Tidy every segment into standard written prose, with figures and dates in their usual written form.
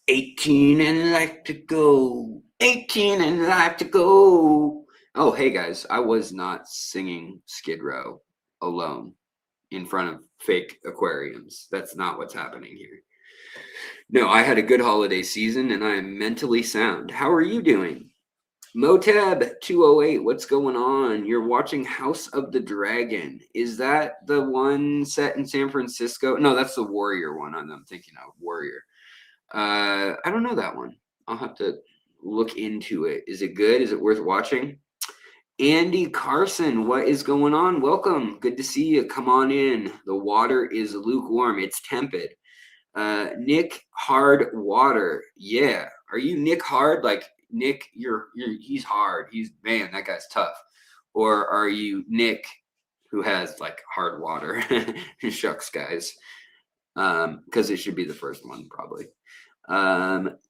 18 and life to go. 18 and life to go. Oh, hey guys, I was not singing Skid Row alone in front of fake aquariums. That's not what's happening here. No, I had a good holiday season and I am mentally sound. How are you doing? Motab 208, what's going on? You're watching House of the Dragon. Is that the one set in San Francisco? No, that's the Warrior one I'm thinking of. Warrior. I don't know that one. I'll have to look into it. Is it good? Is it worth watching? Andy Carson, what is going on? Welcome. Good to see you. Come on in. The water is lukewarm. It's tepid. Nick Hard Water. Yeah. Are you Nick Hard? Like Nick, he's hard. Man, that guy's tough. Or are you Nick who has like hard water? Shucks, guys. Because it should be the first one, probably.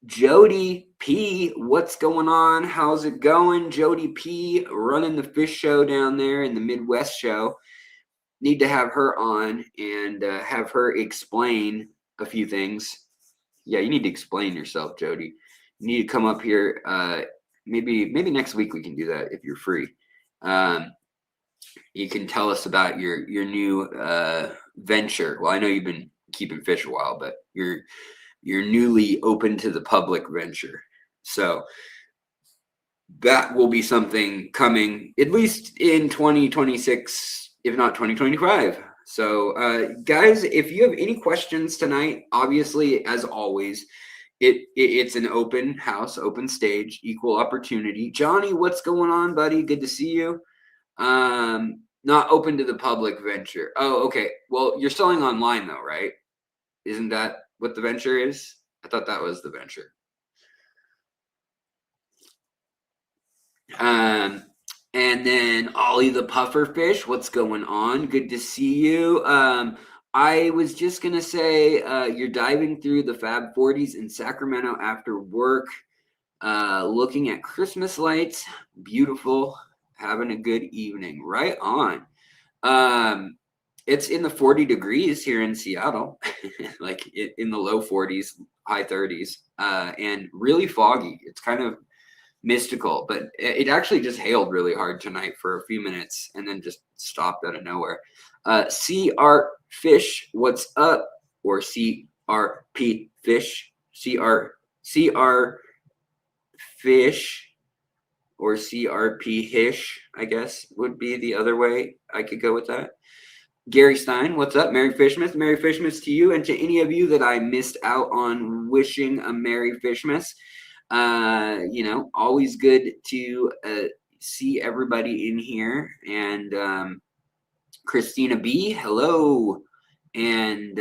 Jody P, what's going on? How's it going? Jody P, running the fish show down there in the Midwest show. Need to have her on and have her explain a few things. Yeah, you need to explain yourself, Jody. You need to come up here. Maybe next week we can do that if you're free. You can tell us about your new venture. Well, I know you've been keeping fish a while, but you're newly open to the public venture. So that will be something coming at least in 2026, if not 2025. So guys, if you have any questions tonight, obviously, as always, it's an open house, open stage, equal opportunity. Johnny, what's going on, buddy? Good to see you. Not open to the public venture. Oh, okay. Well, you're selling online though, right? Isn't that what the venture is? I thought that was the venture. And then Ollie the Pufferfish, what's going on? Good to see you. I was just gonna say you're diving through the Fab 40s in Sacramento after work, looking at Christmas lights. Beautiful. Having a good evening. Right on. It's in the 40 degrees here in Seattle, like in the low 40s, high 30s, and really foggy. It's kind of mystical, but it actually just hailed really hard tonight for a few minutes and then just stopped out of nowhere. CR Fish, what's up? Or CRP Fish, CR Fish, or CRP Hish, I guess would be the other way I could go with that. Gary Stein, what's up? Merry Fishmas. Merry Fishmas to you and to any of you that I missed out on wishing a Merry Fishmas. Always good to see everybody in here. And Christina B, hello. And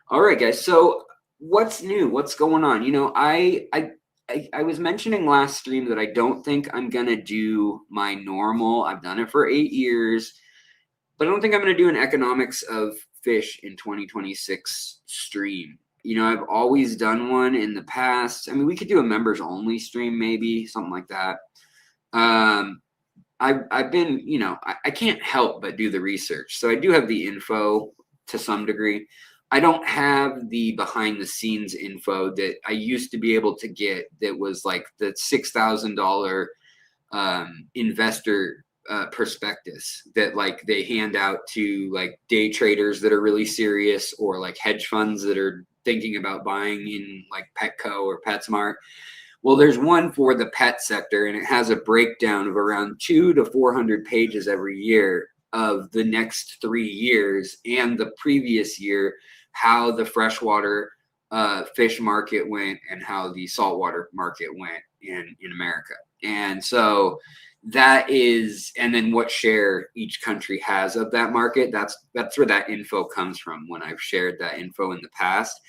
all right, guys. So what's new? What's going on? I was mentioning last stream that I don't think I'm going to do my normal. I've done it for 8 years. But I don't think I'm going to do an economics of fish in 2026 stream. I've always done one in the past. I mean, we could do a members only stream, maybe something like that. I've been, I can't help but do the research. So I do have the info to some degree. I don't have the behind the scenes info that I used to be able to get that was like the $6,000 investor prospectus that like they hand out to like day traders that are really serious or like hedge funds that are thinking about buying in like Petco or PetSmart. Well, there's one for the pet sector and it has a breakdown of around 200 to 400 pages every year of the next 3 years and the previous year, how the freshwater fish market went and how the saltwater market went in America. And so that is, and then what share each country has of that market. That's where that info comes from when I've shared that info in the past.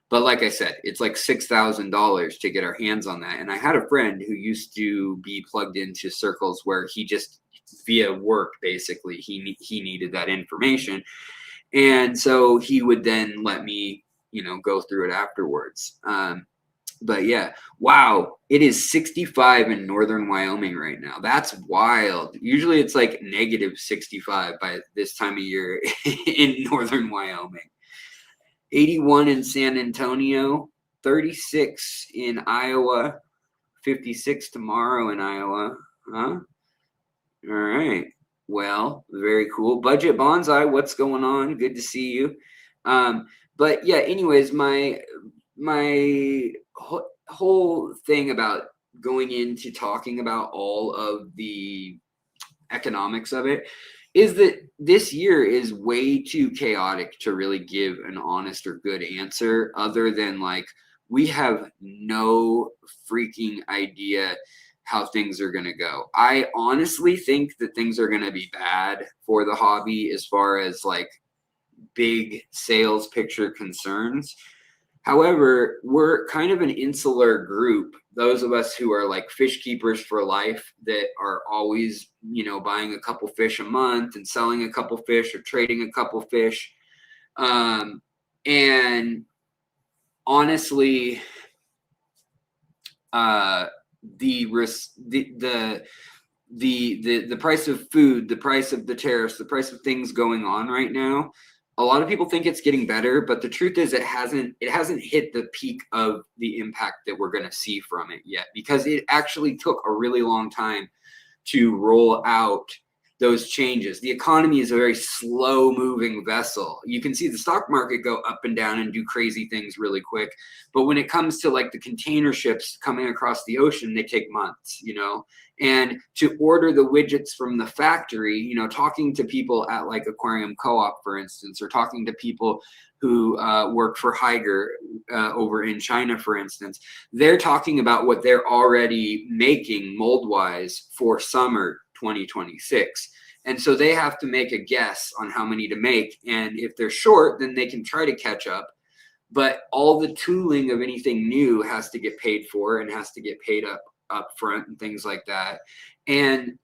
But like I said, it's like $6,000 to get our hands on that. And I had a friend who used to be plugged into circles where he just via work, basically, he needed that information. And so he would then let me, go through it afterwards. But yeah, wow, it is 65 in northern Wyoming right now. That's wild. Usually it's like negative 65 by this time of year in northern Wyoming. 81 in San Antonio, 36 in Iowa, 56 tomorrow in Iowa. Huh? All right. Well, very cool. Budget Bonsai, what's going on? Good to see you. But yeah, anyways, my whole thing about going into talking about all of the economics of it is that this year is way too chaotic to really give an honest or good answer, other than like we have no freaking idea how things are going to go. I honestly think that things are going to be bad for the hobby as far as like big sales picture concerns. However, we're kind of an insular group, those of us who are like fish keepers for life, that are always, you know, buying a couple fish a month and selling a couple fish or trading a couple fish. And honestly, the price of food, the price of the tariffs, the price of things going on right now, a lot of people think it's getting better, but the truth is it hasn't hit the peak of the impact that we're going to see from it yet, because it actually took a really long time to roll out those changes. The economy is a very slow moving vessel. You can see the stock market go up and down and do crazy things really quick. But when it comes to like the container ships coming across the ocean, they take months, you know, and to order the widgets from the factory, you know, talking to people at like Aquarium Co-op, for instance, or talking to people who work for Haiger over in China, for instance, they're talking about what they're already making mold-wise for summer 2026. And so they have to make a guess on how many to make. And if they're short, then they can try to catch up. But all the tooling of anything new has to get paid for and has to get paid up front and things like that. And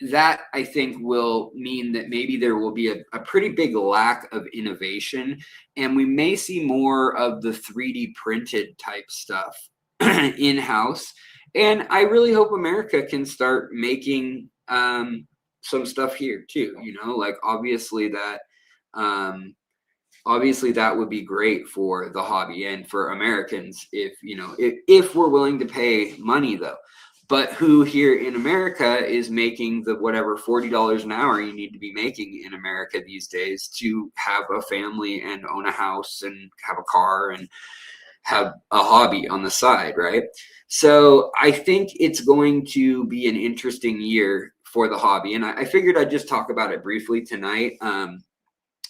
that, I think, will mean that maybe there will be a pretty big lack of innovation, and we may see more of the 3D printed type stuff in-house. And I really hope America can start making some stuff here too, you know, like obviously that would be great for the hobby and for Americans if, you know, if we're willing to pay money though. But who here in America is making the whatever $40 an hour you need to be making in America these days to have a family and own a house and have a car and have a hobby on the side, right? So I think it's going to be an interesting year for the hobby. And I figured I'd just talk about it briefly tonight.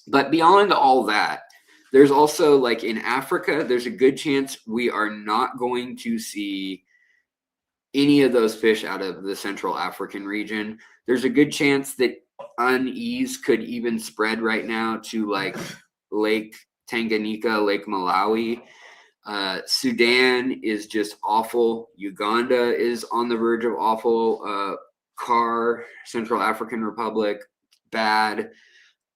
But beyond all that, there's also like in Africa, there's a good chance we are not going to see any of those fish out of the Central African region. There's a good chance that unease could even spread right now to like Lake Tanganyika, Lake Malawi. Sudan is just awful. Uganda is on the verge of awful. CAR, Central African Republic, bad.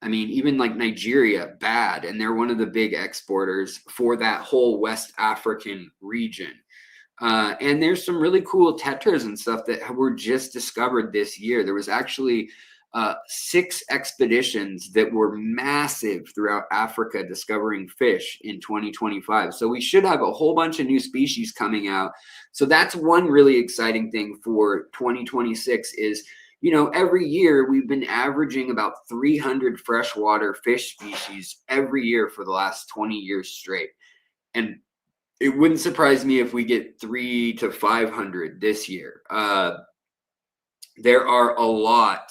I mean, even like Nigeria, bad. And they're one of the big exporters for that whole West African region. And there's some really cool tetras and stuff that were just discovered this year. There was actually 6 expeditions that were massive throughout Africa discovering fish in 2025. So we should have a whole bunch of new species coming out. So that's one really exciting thing for 2026 is, you know, every year we've been averaging about 300 freshwater fish species every year for the last 20 years straight. And it wouldn't surprise me if we get 300 to 500 this year. There are a lot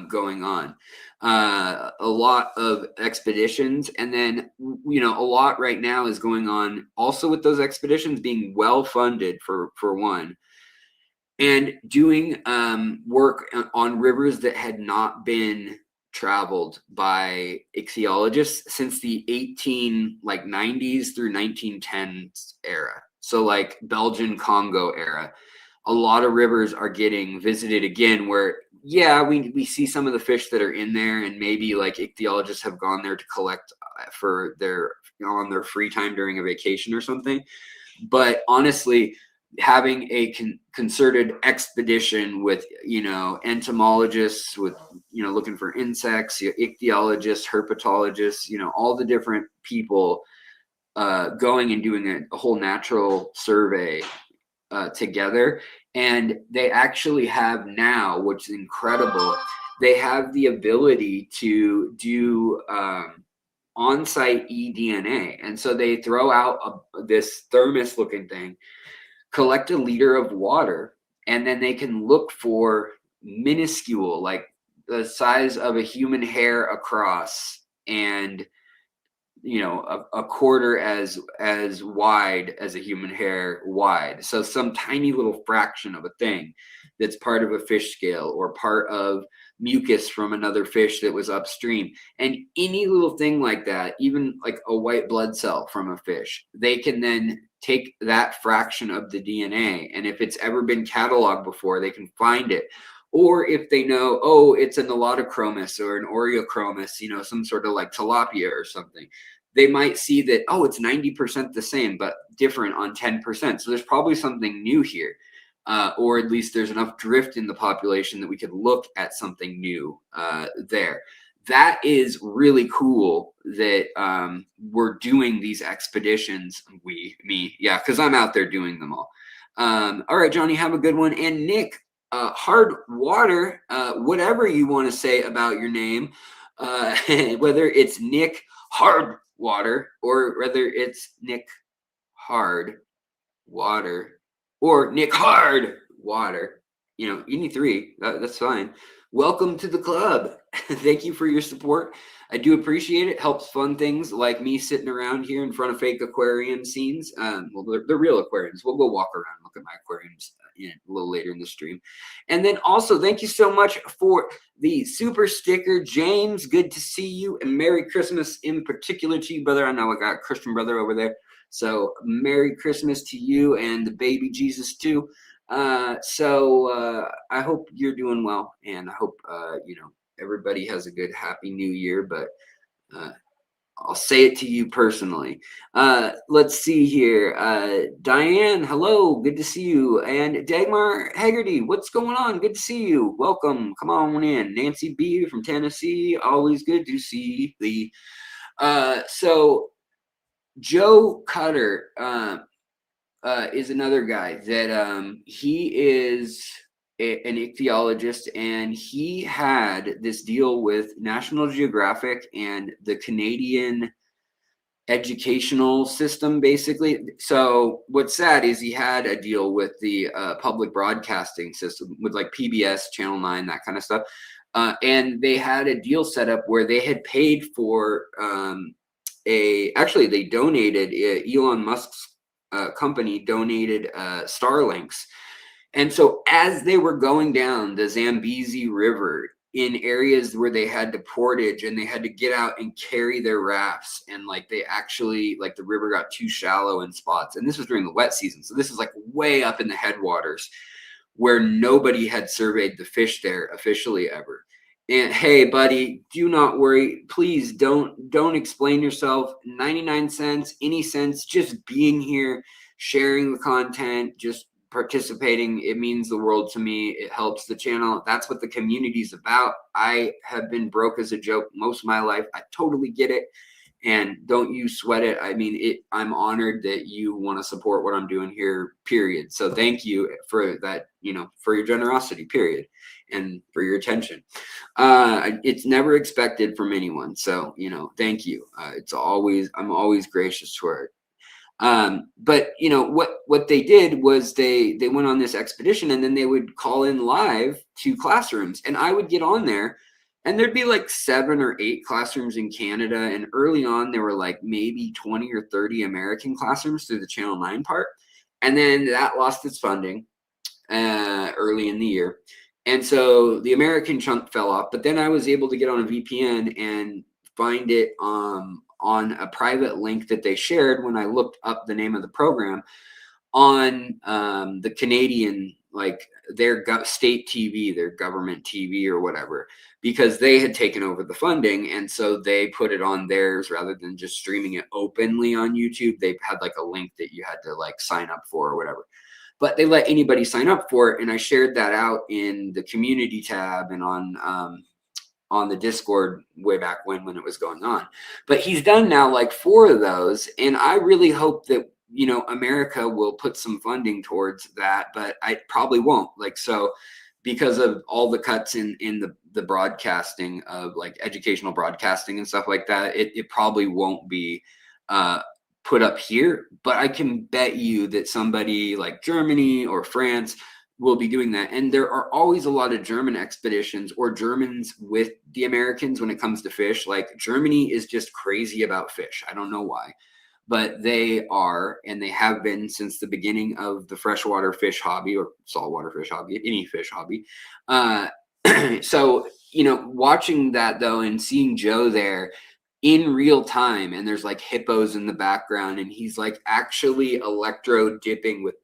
going on, a lot of expeditions. And then, you know, a lot right now is going on also with those expeditions being well funded for one, and doing work on rivers that had not been traveled by ichthyologists since the 90s through 1910s era. So like Belgian Congo era, a lot of rivers are getting visited again where, yeah, we see some of the fish that are in there, and maybe like ichthyologists have gone there to collect for their, you know, on their free time during a vacation or something. But honestly, having a concerted expedition with, you know, entomologists, with, you know, looking for insects, ichthyologists, herpetologists, you know, all the different people going and doing a whole natural survey together. And they actually have now, which is incredible, they have the ability to do on-site eDNA. And so they throw out this thermos looking thing, collect a liter of water, and then they can look for minuscule, like the size of a human hair across, and a quarter as wide as a human hair wide. So some tiny little fraction of a thing that's part of a fish scale or part of mucus from another fish that was upstream. And any little thing like that, even like a white blood cell from a fish, they can then take that fraction of the DNA, and if it's ever been cataloged before, they can find it. Or if they know, oh, it's a Nolotochromis or an Oreochromis, some sort of like tilapia or something, they might see that, oh, it's 90% the same, but different on 10%. So there's probably something new here. Or at least there's enough drift in the population that we could look at something new there. That is really cool that we're doing these expeditions. Yeah, because I'm out there doing them all. All right, Johnny, have a good one. And Nick, hard water, whatever you want to say about your name, whether it's Nick Hard Water or whether it's Nick Hard Water or Nick Hard Water, any three, that's fine. Welcome to the club. Thank you for your support. I do appreciate it. Helps fund things like me sitting around here in front of fake aquarium scenes. Well, they're real aquariums. We'll go walk around and look at my aquariums a little later in the stream. And then also, thank you so much for the super sticker, James. Good to see you, and Merry Christmas in particular to you, brother. I know I got a Christian brother over there. So Merry Christmas to you and the baby Jesus too. So I hope you're doing well, and I hope everybody has a good happy new year, but I'll say it to you personally. Let's see here. Diane, hello, good to see you. And Dagmar Haggerty, what's going on? Good to see you. Welcome. Come on in. Nancy B from Tennessee, always good to see thee. So Joe Cutter is another guy that he is an ichthyologist, and he had this deal with National Geographic and the Canadian educational system, basically. So what's sad is he had a deal with the public broadcasting system with like PBS, Channel 9, that kind of stuff. And they had a deal set up where they had paid for actually they donated, Elon Musk's company donated Starlinks. And so as they were going down the Zambezi River in areas where they had to portage and they had to get out and carry their rafts, and like they actually, like the river got too shallow in spots, and this was during the wet season, so this is like way up in the headwaters where nobody had surveyed the fish there officially ever. And hey, buddy, do not worry. Please don't explain yourself. 99 cents, any cents, just being here, sharing the content, just participating, it means the world to me. It helps the channel. That's what the community is about. I have been broke as a joke most of my life. I totally get it. And don't you sweat it. I mean, I'm honored that you want to support what I'm doing here, period. So thank you for that, for your generosity, period, and for your attention. It's never expected from anyone. So, thank you. I'm always gracious toward it. But what they did was they went on this expedition, and then they would call in live to classrooms, and I would get on there, and there'd be like 7 or 8 classrooms in Canada. And early on, there were like maybe 20 or 30 American classrooms through the Channel 9 part. And then that lost its funding early in the year. And so the American chunk fell off, but then I was able to get on a VPN and find it on a private link that they shared when I looked up the name of the program on the Canadian, like their state TV, their government TV or whatever, because they had taken over the funding. And so they put it on theirs rather than just streaming it openly on YouTube. They had like a link that you had to like sign up for or whatever. But they let anybody sign up for it. And I shared that out in the community tab and on on the Discord way back when it was going on. But he's done now like 4 of those, and I really hope that, you know, America will put some funding towards that, but I probably won't. Like, so because of all the cuts in the broadcasting of like educational broadcasting and stuff like that, it probably won't be put up here. But I can bet you that somebody like Germany or France will be doing that. And there are always a lot of German expeditions or Germans with the Americans when it comes to fish. Like, Germany is just crazy about fish. I don't know why, but they are, and they have been since the beginning of the freshwater fish hobby or saltwater fish hobby, any fish hobby. So, you know, watching that though and seeing Joe there in real time, and there's like hippos in the background, and he's like actually electro dipping with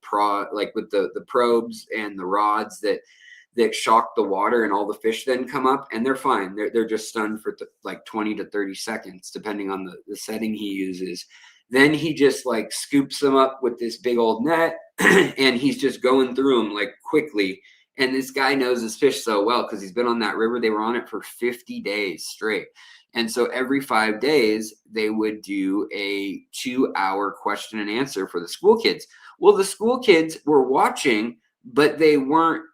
with the probes and the rods that shock the water, and all the fish then come up and they're fine. They're just stunned for like 20 to 30 seconds, depending on the setting he uses. Then he just like scoops them up with this big old net and he's just going through them like quickly. And this guy knows his fish so well because he's been on that river. They were on it for 50 days straight. And so every 5 days, they would do a 2-hour question and answer for the school kids. Well, the school kids were watching, but they weren't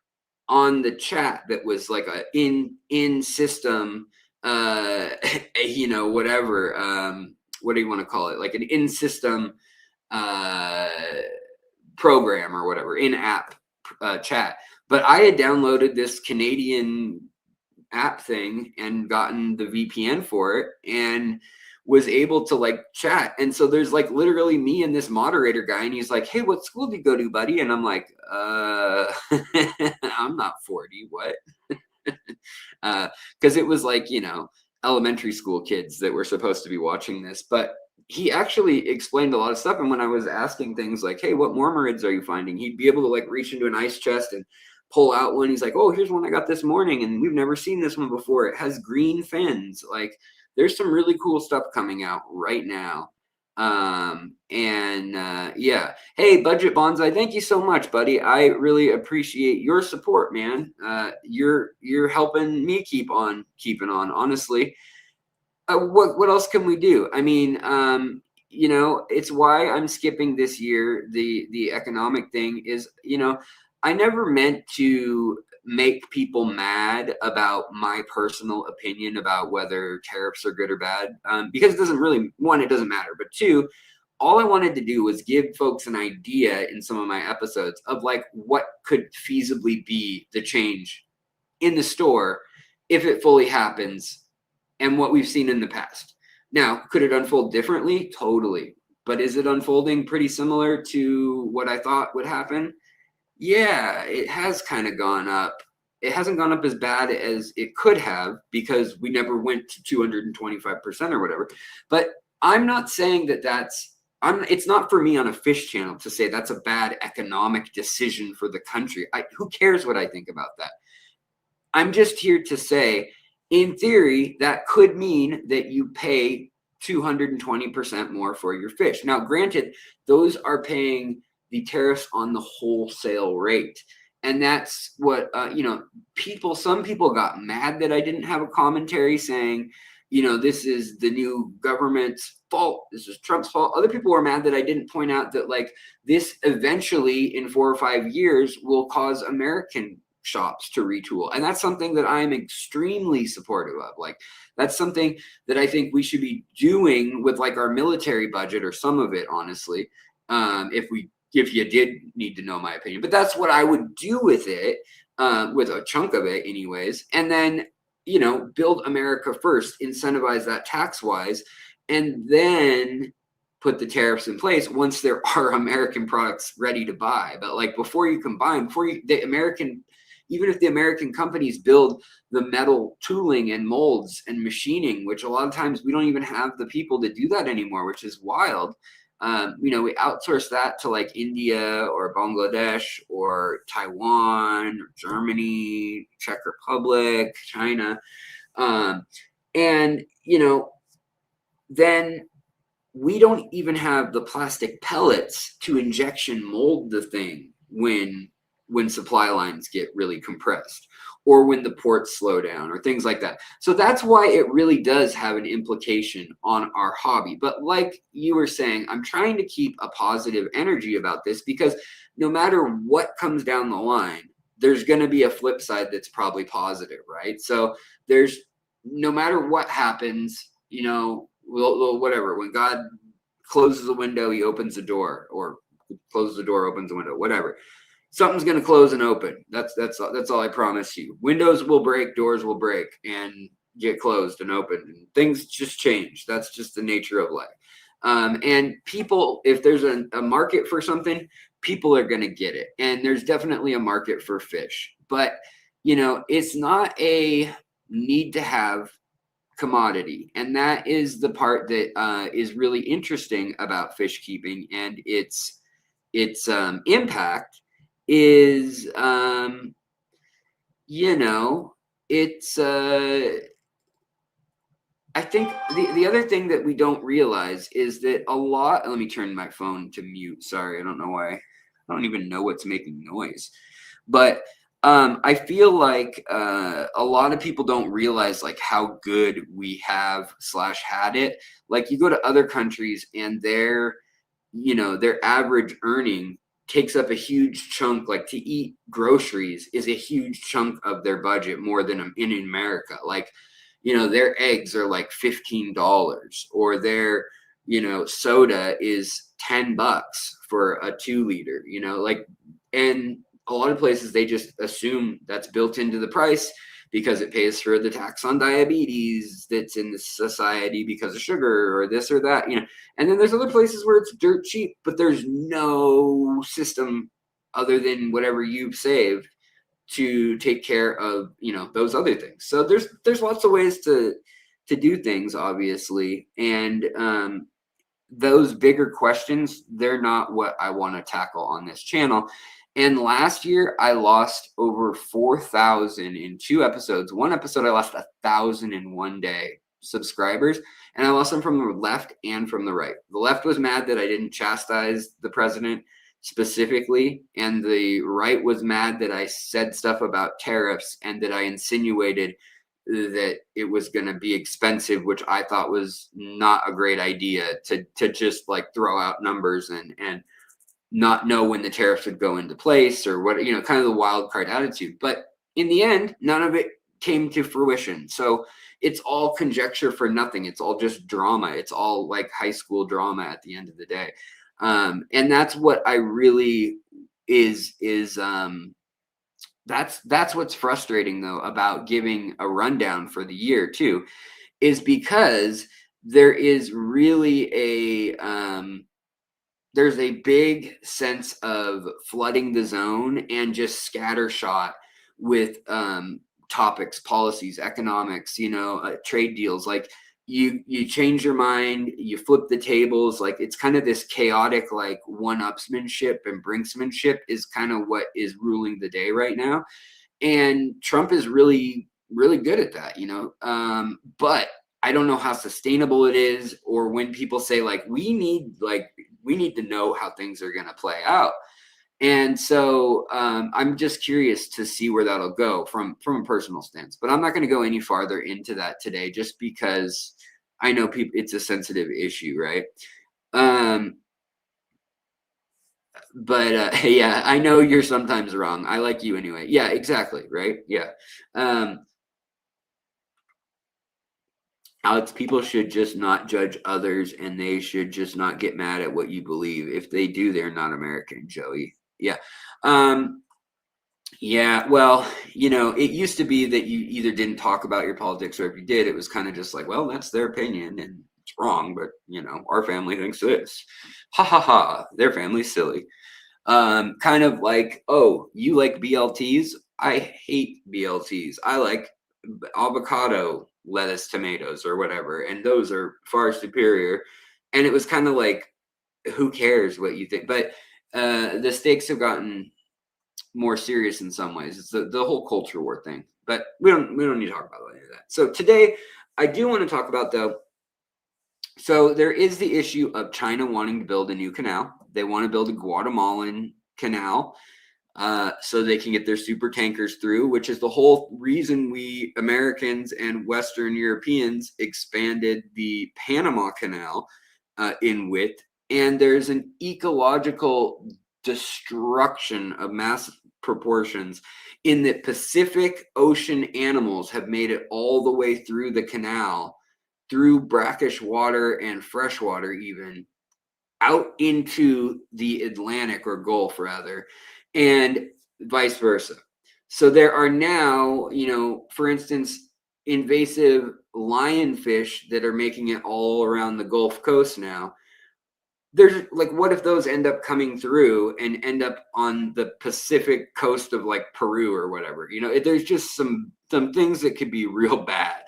on the chat that was like a in system, you know, whatever, what do you want to call it? Like an in system program or whatever, in app chat. But I had downloaded this Canadian app thing and gotten the VPN for it and was able to like chat. And so there's like literally me and this moderator guy, and he's like, "Hey, what school do you go to, buddy?" And I'm like, I'm not 40, what? Because it was like, you know, elementary school kids that were supposed to be watching this. But he actually explained a lot of stuff. And when I was asking things like, "Hey, what mormorids are you finding?" he'd be able to like reach into an ice chest and pull out one. He's like, "Oh, here's one I got this morning, and we've never seen this one before. It has green fins." Like, there's some really cool stuff coming out right now. Yeah. Hey, Budget Bonsai, thank you so much, buddy. I really appreciate your support, man. You're helping me keep on keeping on, honestly. What else can we do? I mean, you know, it's why I'm skipping this year. The economic thing is, you know, I never meant to make people mad about my personal opinion about whether tariffs are good or bad, because it doesn't really, one, it doesn't matter, but two, all I wanted to do was give folks an idea in some of my episodes of like what could feasibly be the change in the store if it fully happens, and what we've seen in the past. Now, could it unfold differently? Totally. But is it unfolding pretty similar to what I thought would happen? Yeah, it has kind of gone up. It hasn't gone up as bad as it could have because we never went to 225% or whatever. But I'm not saying that it's not for me on a fish channel to say that's a bad economic decision for the country. Who cares what I think about that? I'm just here to say, in theory, that could mean that you pay 220% more for your fish. Now, granted, those are paying the tariffs on the wholesale rate. And that's what, you know, some people got mad that I didn't have a commentary saying, you know, this is the new government's fault. This is Trump's fault. Other people were mad that I didn't point out that like this eventually in 4 or 5 years will cause American shops to retool. And that's something that I'm extremely supportive of. Like, that's something that I think we should be doing with like our military budget, or some of it, honestly, if you did need to know my opinion. But that's what I would do with it, with a chunk of it anyways. And then, you know, build America first, incentivize that tax-wise, and then put the tariffs in place once there are American products ready to buy. But like before you can buy them, even if the American companies build the metal tooling and molds and machining, which a lot of times we don't even have the people to do that anymore, which is wild. You know, we outsource that to like India or Bangladesh or Taiwan or Germany, Czech Republic, China. And, you know, then we don't even have the plastic pellets to injection mold the thing when when supply lines get really compressed, or when the ports slow down, or things like that. So that's why it really does have an implication on our hobby. But like you were saying, I'm trying to keep a positive energy about this, because no matter what comes down the line, there's going to be a flip side that's probably positive, right? So there's, no matter what happens, you know, whatever, when God closes a window, he opens a door, or closes the door, opens a window, whatever. Something's going to close and open. That's all I promise you. Windows will break, doors will break, and get closed and opened, and things just change. That's just the nature of life. And people, if there's a market for something, people are going to get it. And there's definitely a market for fish, but you know, it's not a need to have commodity. And that is the part that is really interesting about fish keeping, and its impact is, you know, it's I think the other thing that we don't realize is that a lot, let me turn my phone to mute. Sorry, I don't know why. I don't even know what's making noise. But I feel like a lot of people don't realize like how good we have / had it. Like you go to other countries and their, you know, their average earning takes up a huge chunk. Like to eat groceries is a huge chunk of their budget, more than in America. Like, you know, their eggs are like $15, or their, you know, soda is $10 for a 2-liter, you know, like, and a lot of places they just assume that's built into the price because it pays for the tax on diabetes that's in the society because of sugar or this or that, you know. And then there's other places where it's dirt cheap, but there's no system other than whatever you've saved to take care of, you know, those other things. So there's lots of ways to do things, obviously. And those bigger questions, they're not what I want to tackle on this channel. And last year I lost over 4,000 in 2 episodes. One episode I lost 1,000 in 1 day subscribers, and I lost them from the left and from the right. The left was mad that I didn't chastise the president specifically, and the right was mad that I said stuff about tariffs and that I insinuated that it was going to be expensive, which I thought was not a great idea, to just like throw out numbers and not know when the tariffs would go into place, or what, you know, kind of the wild card attitude. But in the end, none of it came to fruition. So it's all conjecture for nothing. It's all just drama. It's all like high school drama at the end of the day. And that's what I really that's what's frustrating though about giving a rundown for the year too, is because there is really there's a big sense of flooding the zone and just scattershot with topics, policies, economics, you know, trade deals. Like you change your mind, you flip the tables. Like it's kind of this chaotic, like one-upsmanship and brinksmanship is kind of what is ruling the day right now. And Trump is really, really good at that, you know. But I don't know how sustainable it is, or when people say like we need to know how things are going to play out. And so I'm just curious to see where that'll go from a personal stance. But I'm not going to go any farther into that today, just because I know it's a sensitive issue, right? But yeah, I know you're sometimes wrong. I like you anyway. Yeah, exactly, right? Yeah. Alex, people should just not judge others, and they should just not get mad at what you believe. If they do, they're not American, Joey. Yeah. Yeah, well, you know, it used to be that you either didn't talk about your politics, or if you did, it was kind of just like, well, that's their opinion and it's wrong, but you know, our family thinks this. Ha ha ha, their family's silly. Kind of like, oh, you like BLTs? I hate BLTs. I like avocado, lettuce, tomatoes, or whatever, and those are far superior. And it was kind of like, who cares what you think? But the stakes have gotten more serious in some ways. It's the whole culture war thing. But we don't need to talk about any of that. So today, I do want to talk about though. So there is the issue of China wanting to build a new canal. They want to build a Guatemalan canal. so they can get their super tankers through, which is the whole reason we Americans and Western Europeans expanded the Panama Canal in width. And there's an ecological destruction of massive proportions in that Pacific Ocean animals have made it all the way through the canal, through brackish water and freshwater even, out into the Atlantic or Gulf rather, and vice versa. So there are now, for instance, invasive lionfish that are making it all around the Gulf Coast now. There's like, what if those end up coming through and end up on the Pacific coast of like Peru or whatever? There's just some things that could be real bad.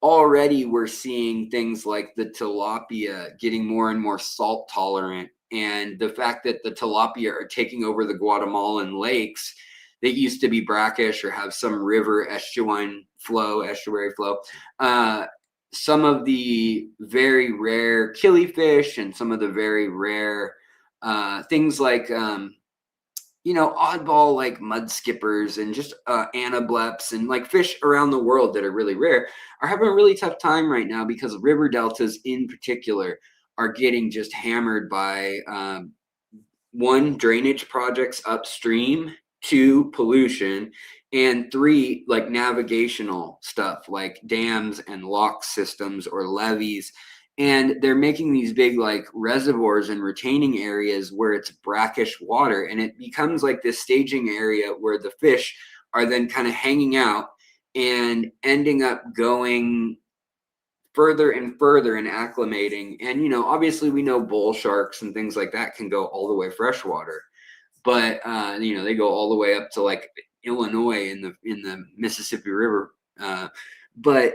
Already we're seeing things like the tilapia getting more and more salt tolerant, and the fact that the tilapia are taking over the Guatemalan lakes that used to be brackish or have some river estuary flow. Some of the very rare killifish and some of the very rare things like oddball like mud skippers and just anableps and like fish around the world that are really rare are having a really tough time right now because river deltas in particular are getting just hammered by one, drainage projects upstream, two, pollution, and three, like navigational stuff like dams and lock systems or levees. And they're making these big like reservoirs and retaining areas where it's brackish water, and it becomes like this staging area where the fish are then kind of hanging out and ending up going further and further and acclimating. And obviously we know bull sharks and things like that can go all the way freshwater, but they go all the way up to like Illinois in the Mississippi River, but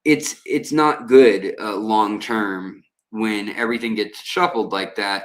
it's not good long term when everything gets shuffled like that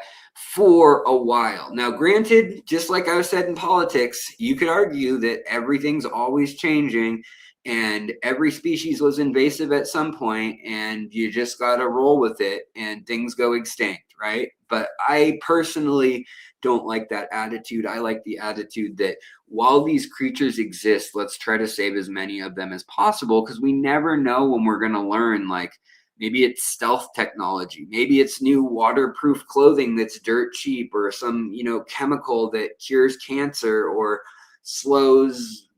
for a while. Now, granted, just like I said in politics, you could argue that everything's always changing and every species was invasive at some point and you just got to roll with it and things go extinct, right? But I personally don't like that attitude. I like the attitude that while these creatures exist, let's try to save as many of them as possible, because we never know when we're going to learn. Like maybe it's stealth technology, maybe it's new waterproof clothing that's dirt cheap, or some chemical that cures cancer or slows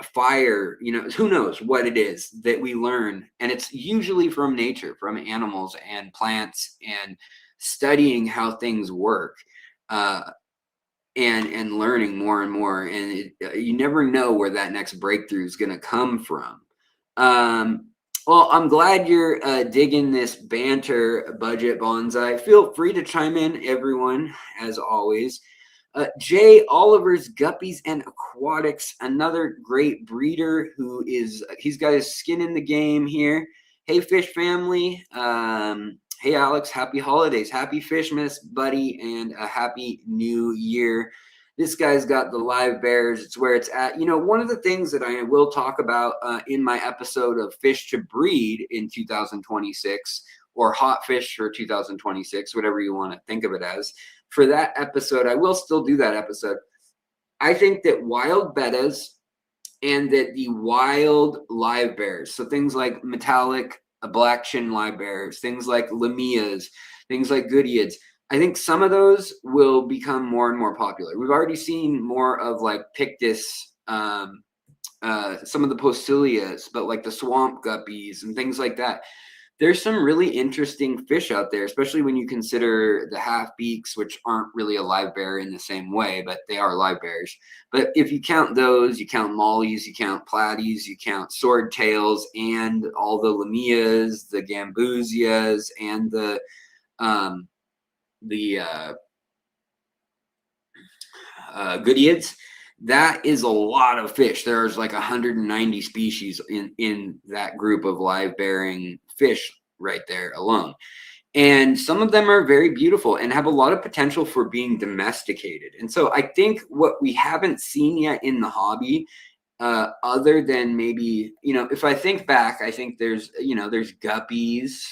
fire. Who knows what it is that we learn, and it's usually from nature, from animals and plants, and studying how things work. And learning more and more, and you never know where that next breakthrough is going to come from. Well, I'm glad you're digging this banter, Budget Bonsai. Feel free to chime in, everyone, as always. Jay Oliver's Guppies and Aquatics, another great breeder he's got his skin in the game here. Hey, fish family. Hey, Alex, happy holidays. Happy Fishmas, buddy, and a happy new year. This guy's got the live bears. It's where it's at. One of the things that I will talk about in my episode of Fish to Breed in 2026, or Hot Fish for 2026, whatever you want to think of it as. For that episode, I will still do that episode. I think that wild bettas and that the wild live bears, so things like metallic black chin live bears, things like lamias, things like goodeids, I think some of those will become more and more popular. We've already seen more of like Pictus, some of the Posilias, but like the swamp guppies and things like that. There's some really interesting fish out there, especially when you consider the half beaks, which aren't really a live bear in the same way, but they are live bears. But if you count those, you count mollies, you count platies, you count swordtails, and all the lamias, the gambusias, and the goodeids, that is a lot of fish. There's like 190 species in that group of live bearing fish right there alone. And some of them are very beautiful and have a lot of potential for being domesticated. And so I think what we haven't seen yet in the hobby, other than maybe, if I think back, I think there's guppies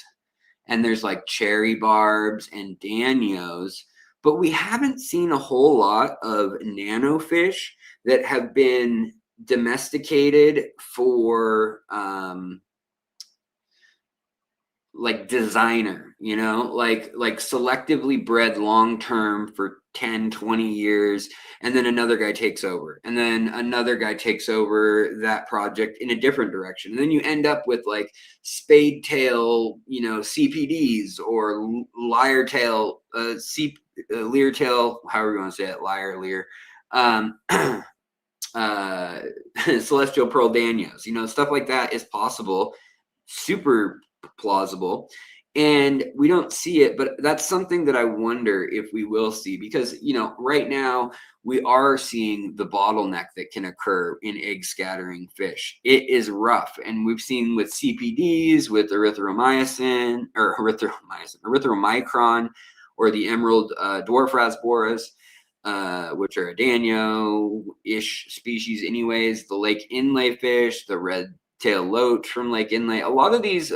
and there's like cherry barbs and danios. but we haven't seen a whole lot of nano fish that have been domesticated for like designer, you know, like selectively bred long term for 10-20 years, and then another guy takes over, and then another guy takes over that project in a different direction, and then you end up with like spade tail, you know, CPDs, or lyre tail, lear tail, however you want to say it, lyre, lear, celestial pearl danios, you know, stuff like that is possible, super plausible, and we don't see it. But that's something that I wonder if we will see, because, you know, right now we are seeing the bottleneck that can occur in egg scattering fish. It is rough, and we've seen with CPDs, with erythromycin, or erythromicron, or the emerald dwarf rasboras, which are a danio-ish species anyways, the lake inlay fish, the red tail loach from lake inlay, a lot of these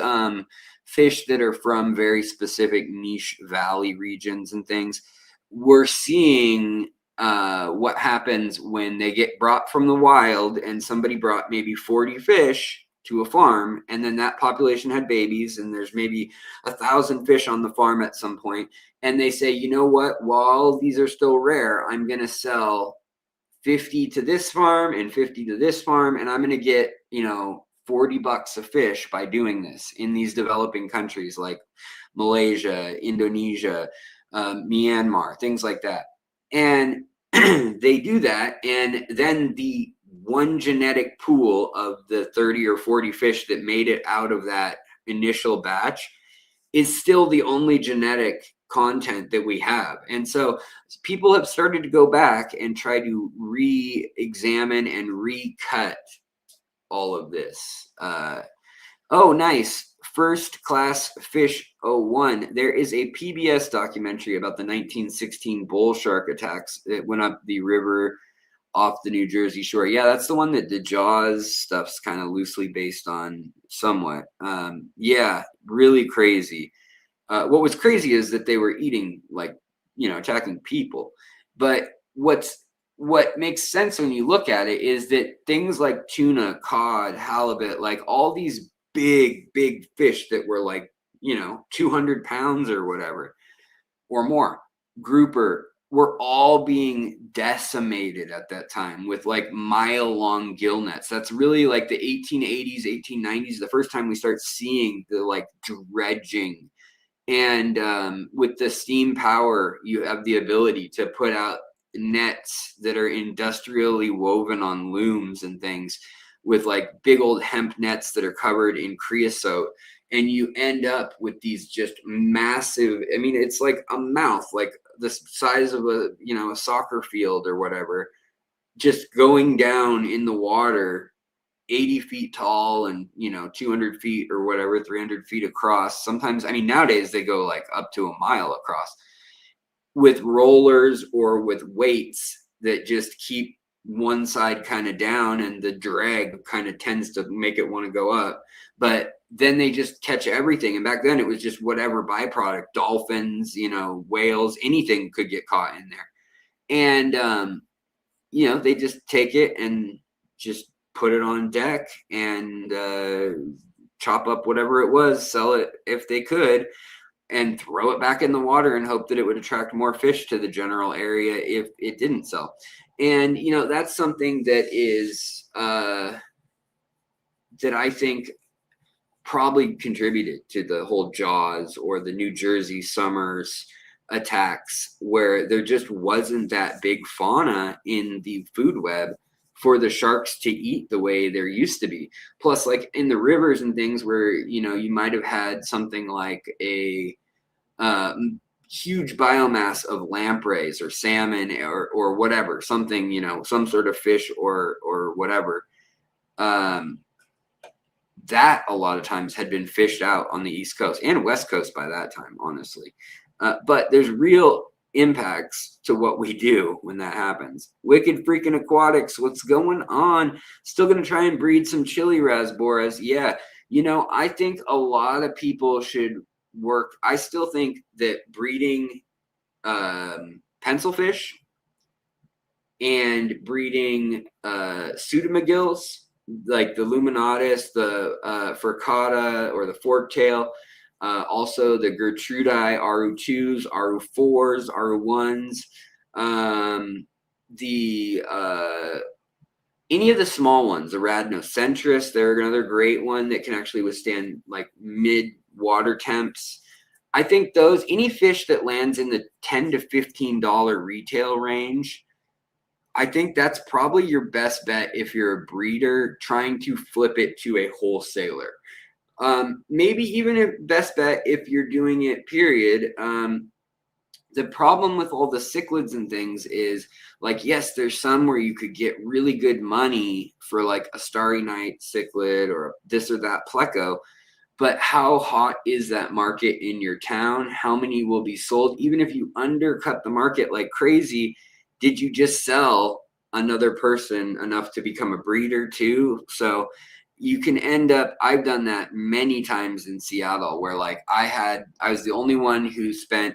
fish that are from very specific niche valley regions and things. We're seeing what happens when they get brought from the wild, and somebody brought maybe 40 fish to a farm, and then that population had babies, and there's maybe 1,000 fish on the farm at some point, and they say, you know what, while these are still rare, I'm going to sell 50 to this farm and 50 to this farm, and I'm going to get, you know, $40 a fish by doing this in these developing countries like Malaysia, Indonesia, Myanmar, things like that. And they do that, and then the one genetic pool of the 30 or 40 fish that made it out of that initial batch is still the only genetic content that we have. And so people have started to go back and try to re-examine and recut all of this. Oh, nice. First Class Fish 01. There is a PBS documentary about the 1916 bull shark attacks that went up the river off the New Jersey shore. Yeah, that's the one that the Jaws stuff's kind of loosely based on somewhat. Yeah, really crazy. What was crazy is that they were eating, like, you know, attacking people. But what makes sense when you look at it is that things like tuna, cod, halibut, like all these big fish that were like, you know, 200 pounds or whatever or more, grouper, were all being decimated at that time with like mile-long gill nets. That's really like the 1880s, 1890s, the first time we start seeing the like dredging. And with the steam power, you have the ability to put out nets that are industrially woven on looms and things, with like big old hemp nets that are covered in creosote. And you end up with these just massive, I mean, it's like a mouth, like the size of a, you know, a soccer field or whatever, just going down in the water, 80 feet tall and, you know, 200 feet or whatever, 300 feet across. Sometimes, I mean, nowadays they go like up to a mile across, with rollers or with weights that just keep one side kind of down, and the drag kind of tends to make it want to go up. But then they just catch everything. And back then it was just whatever byproduct, dolphins, you know, whales, anything could get caught in there. And, you know, they just take it and just put it on deck and chop up whatever it was, sell it if they could, and throw it back in the water and hope that it would attract more fish to the general area if it didn't sell. And, you know, that's something that is that I think probably contributed to the whole Jaws or the New Jersey summers attacks, where there just wasn't that big fauna in the food web for the sharks to eat the way there used to be. Plus, like in the rivers and things where, you know, you might have had something like a huge biomass of lampreys or salmon or whatever, something, you know, some sort of fish or whatever, that a lot of times had been fished out on the East Coast and West Coast by that time, honestly. But there's real impacts to what we do when that happens. Wicked freaking aquatics, what's going on? Still going to try and breed some chili rasboras. Yeah, you know, I think a lot of people should work. I still think that breeding pencilfish and breeding pseudomagills, like the luminatus, the furcata or the forktail, also the gertrudii, RU2s, RU4s, RU1s, the any of the small ones, the Radnocentris, they're another great one that can actually withstand like mid water temps. I think those, any fish that lands in the $10 to $15 retail range, I think that's probably your best bet if you're a breeder trying to flip it to a wholesaler. Maybe even a best bet if you're doing it, period. The problem with all the cichlids and things is, like, yes, there's some where you could get really good money for like a Starry Night cichlid or this or that pleco, but how hot is that market in your town? How many will be sold? Even if you undercut the market like crazy, did you just sell another person enough to become a breeder too? So you can end up, I've done that many times in Seattle where like I was the only one who spent,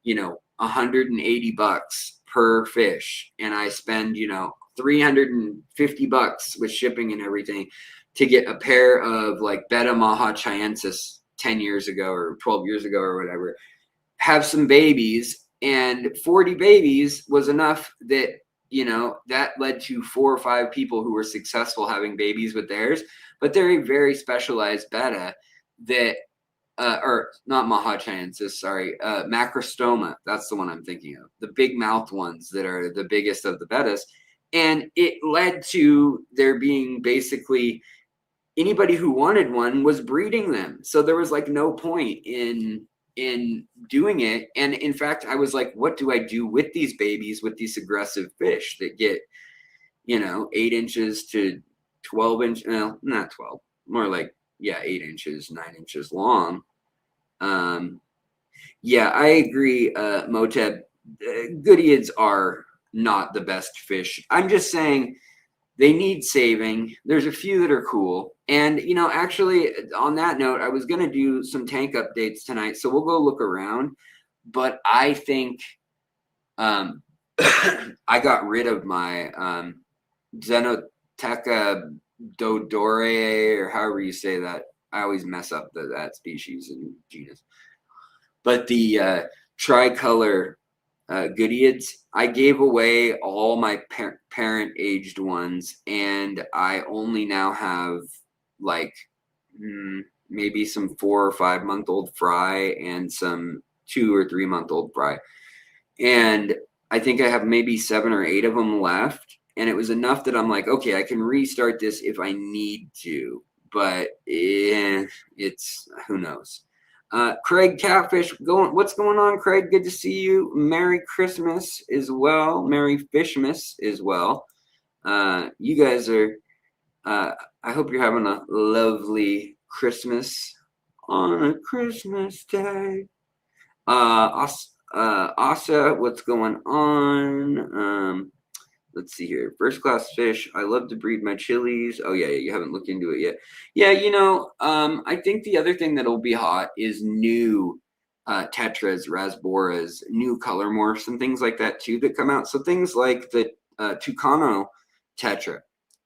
you know, $180 per fish, and I spend, you know, $350 with shipping and everything to get a pair of like Beta Maha Chiensis 10 years ago or 12 years ago or whatever, have some babies, and 40 babies was enough that, you know, that led to 4 or 5 people who were successful having babies with theirs, but they're a very specialized beta that, or not Maha Chiensis, sorry, Macrostoma, that's the one I'm thinking of, the big mouth ones that are the biggest of the betas. And it led to there being basically anybody who wanted one was breeding them. So there was like no point in doing it. And in fact, I was like, what do I do with these babies, with these aggressive fish that get, you know, 8 inches to 12 inch, well, not 12, more like, yeah, 8 inches, 9 inches long. Yeah, I agree, Moteb. Goodeids are not the best fish. I'm just saying they need saving. There's a few that are cool. And, you know, actually, on that note, I was going to do some tank updates tonight, so we'll go look around. But I think I got rid of my Xenoteca dodore, or however you say that. I always mess up that species and genus. But the tricolor Goodeids, I gave away all my parent aged ones, and I only now have like maybe some 4 or 5 month old fry and some 2 or 3 month old fry. And I think I have maybe 7 or 8 of them left. And it was enough that I'm like, okay, I can restart this if I need to. But it's, who knows. Craig Catfish, what's going on, Craig? Good to see you. Merry Christmas as well. Merry Fishmas as well. You guys are, I hope you're having a lovely Christmas on a Christmas day. Asa, what's going on? Let's see here. First class fish. I love to breed my chilies. Oh yeah, you haven't looked into it yet. Yeah, you know, I think the other thing that'll be hot is new tetras, rasboras, new color morphs, and things like that too that come out. So things like the Tucano tetra,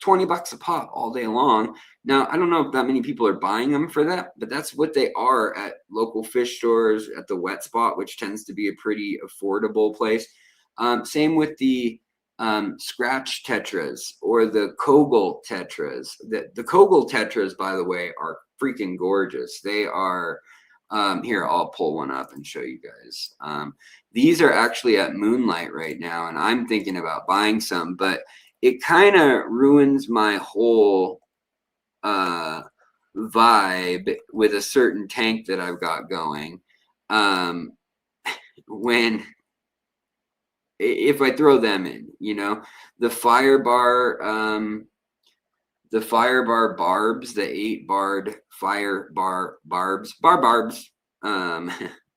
$20 a pop all day long. Now, I don't know if that many people are buying them for that, but that's what they are at local fish stores, at the Wet Spot, which tends to be a pretty affordable place. Same with the scratch tetras or the Kogel tetras. The Kogel tetras, by the way, are freaking gorgeous. They are, here, I'll pull one up and show you guys. These are actually at Moonlight right now, and I'm thinking about buying some, but it kind of ruins my whole vibe with a certain tank that I've got going. If I throw them in, you know, the Firebar barbs, the 8-barred Firebar barbs,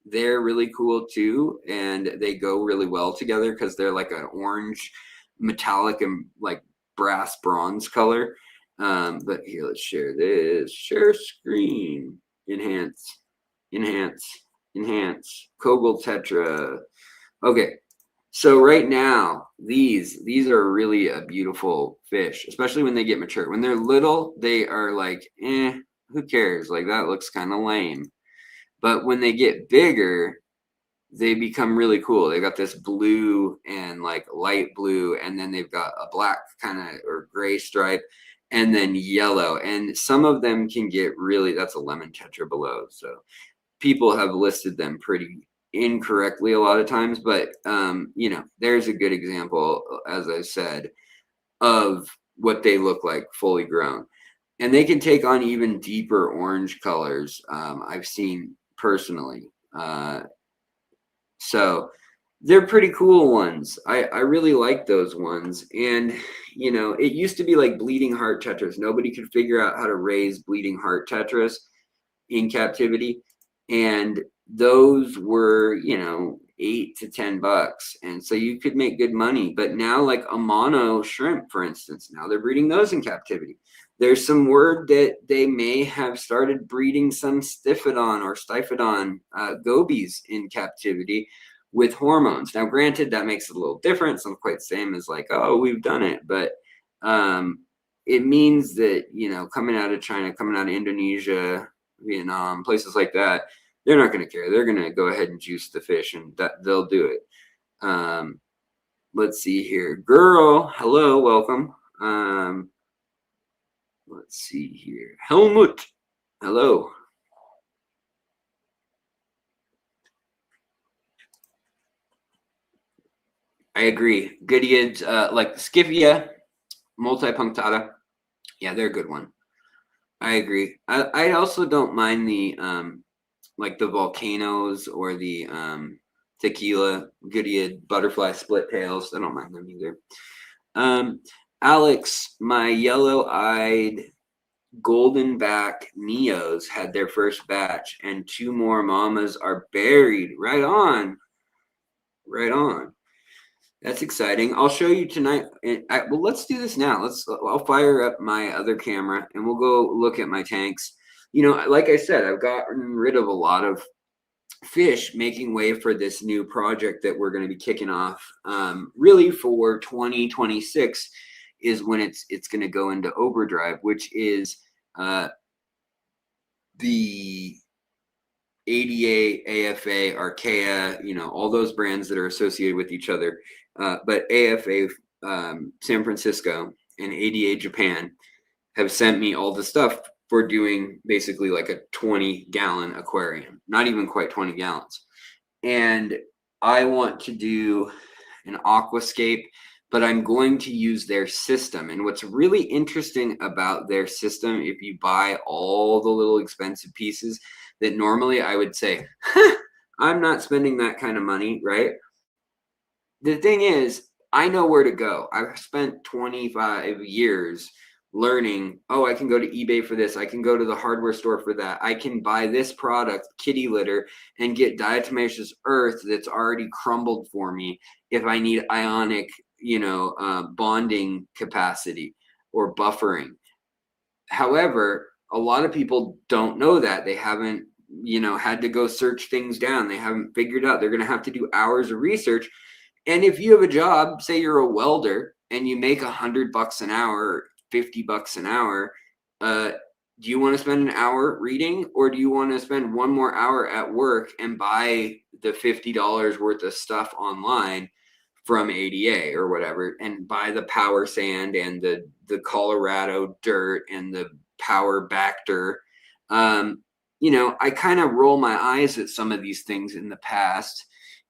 they're really cool too, and they go really well together because they're like an orange, metallic, and like brass bronze color. But here, let's share this. Share screen. Enhance. Kogel tetra. Okay. So right now, these are really a beautiful fish, especially when they get mature. When they're little, they are like, who cares? Like that looks kind of lame. But when they get bigger, they become really cool. They got this blue and like light blue, and then they've got a black kind of or gray stripe, and then yellow. And some of them can get really, that's a lemon tetra below. So people have listed them pretty incorrectly a lot of times, but you know, there's a good example, as I said, of what they look like fully grown. And they can take on even deeper orange colors. I've seen personally. So they're pretty cool ones. I really like those ones. And, you know, it used to be like bleeding heart tetras. Nobody could figure out how to raise bleeding heart tetras in captivity. And those were, you know, $8 to $10. And so you could make good money. But now, like a mono shrimp, for instance, now they're breeding those in captivity. There's some word that they may have started breeding some Stiphodon or Styphodon gobies in captivity with hormones. Now, granted, that makes it a little different. It's not quite the same as like, oh, we've done it. But it means that, you know, coming out of China, coming out of Indonesia, Vietnam, places like that, they're not going to care. They're going to go ahead and juice the fish, and that they'll do it. Let's see here. Girl, hello, welcome. Let's see here. Helmut, hello. I agree. Goodeids, like Scipia, multipunctata. Yeah, they're a good one. I agree. I also don't mind the like the volcanoes or the tequila Goodyead butterfly split tails. I don't mind them either. Alex, my yellow-eyed golden back Neos had their first batch, and 2 more mamas are buried. Right on. Right on. That's exciting. I'll show you tonight. Well, let's do this now. I'll fire up my other camera and we'll go look at my tanks. You know, like I said, I've gotten rid of a lot of fish, making way for this new project that we're going to be kicking off. Really for 2026 is when it's going to go into overdrive, which is the ADA, AFA, Archaea, you know, all those brands that are associated with each other. But AFA San Francisco and ADA Japan have sent me all the stuff for doing basically like a 20-gallon aquarium, not even quite 20 gallons. And I want to do an aquascape, but I'm going to use their system. And what's really interesting about their system, if you buy all the little expensive pieces that normally I would say, I'm not spending that kind of money, right? The thing is, I know where to go. I've spent 25 years learning, oh, I can go to eBay for this. I can go to the hardware store for that. I can buy this product, kitty litter, and get diatomaceous earth that's already crumbled for me if I need ionic, you know, bonding capacity or buffering. However, a lot of people don't know that. They haven't, you know, had to go search things down. They haven't figured out. They're going to have to do hours of research. And if you have a job, say you're a welder and you make $100 an hour, $50 an hour, do you want to spend an hour reading, or do you want to spend one more hour at work and buy the $50 worth of stuff online from ADA or whatever, and buy the power sand and the Colorado dirt and the power Bacter? You know, I kind of roll my eyes at some of these things in the past.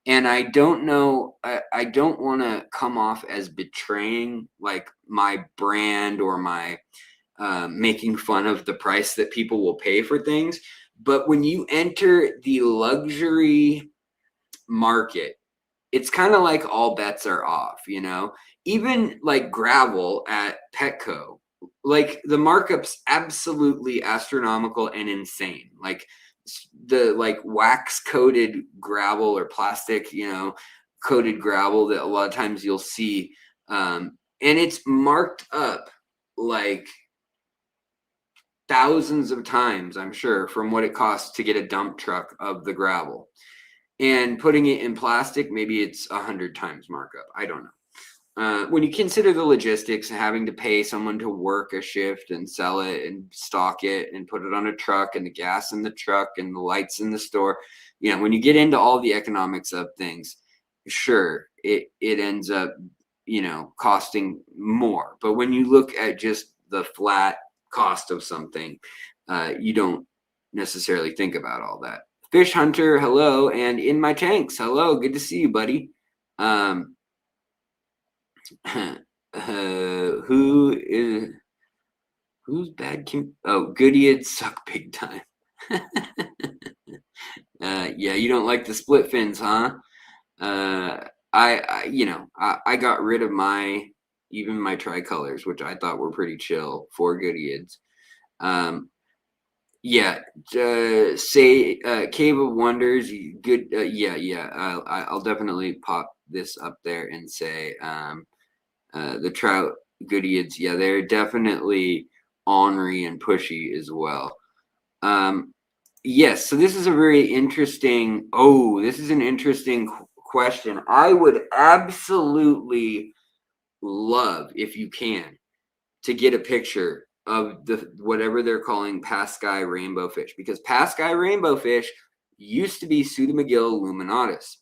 And I don't know, I don't want to come off as betraying like my brand or my making fun of the price that people will pay for things. But when you enter the luxury market, it's kind of like all bets are off, you know? Even like gravel at Petco, like the markup's absolutely astronomical and insane. Like the like wax coated gravel or plastic, you know, coated gravel that a lot of times you'll see, and it's marked up like thousands of times, I'm sure, from what it costs to get a dump truck of the gravel. and putting it in plastic, maybe it's 100 times markup. I don't know. When you consider the logistics, having to pay someone to work a shift and sell it and stock it and put it on a truck, and the gas in the truck and the lights in the store, when you get into all the economics of things, sure, it ends up, costing more. But when you look at just the flat cost of something, you don't necessarily think about all that. Fish Hunter, hello, and In My Tanks, hello, good to see you, buddy. Who's bad? Goodyeads suck big time. Yeah, you don't like the split fins, huh? I got rid of even my tricolors, which I thought were pretty chill for Goodyeads. Yeah, say Cave of Wonders, good. Yeah. I'll definitely pop this up there and say the trout Goodyeads. Yeah, they're definitely ornery and pushy as well. Yes, so this is a very interesting. Oh, this is an interesting question. I would absolutely love, if you can, to get a picture of whatever they're calling Paskai rainbow fish, because Paskai rainbow fish used to be Pseudomygilla luminatus.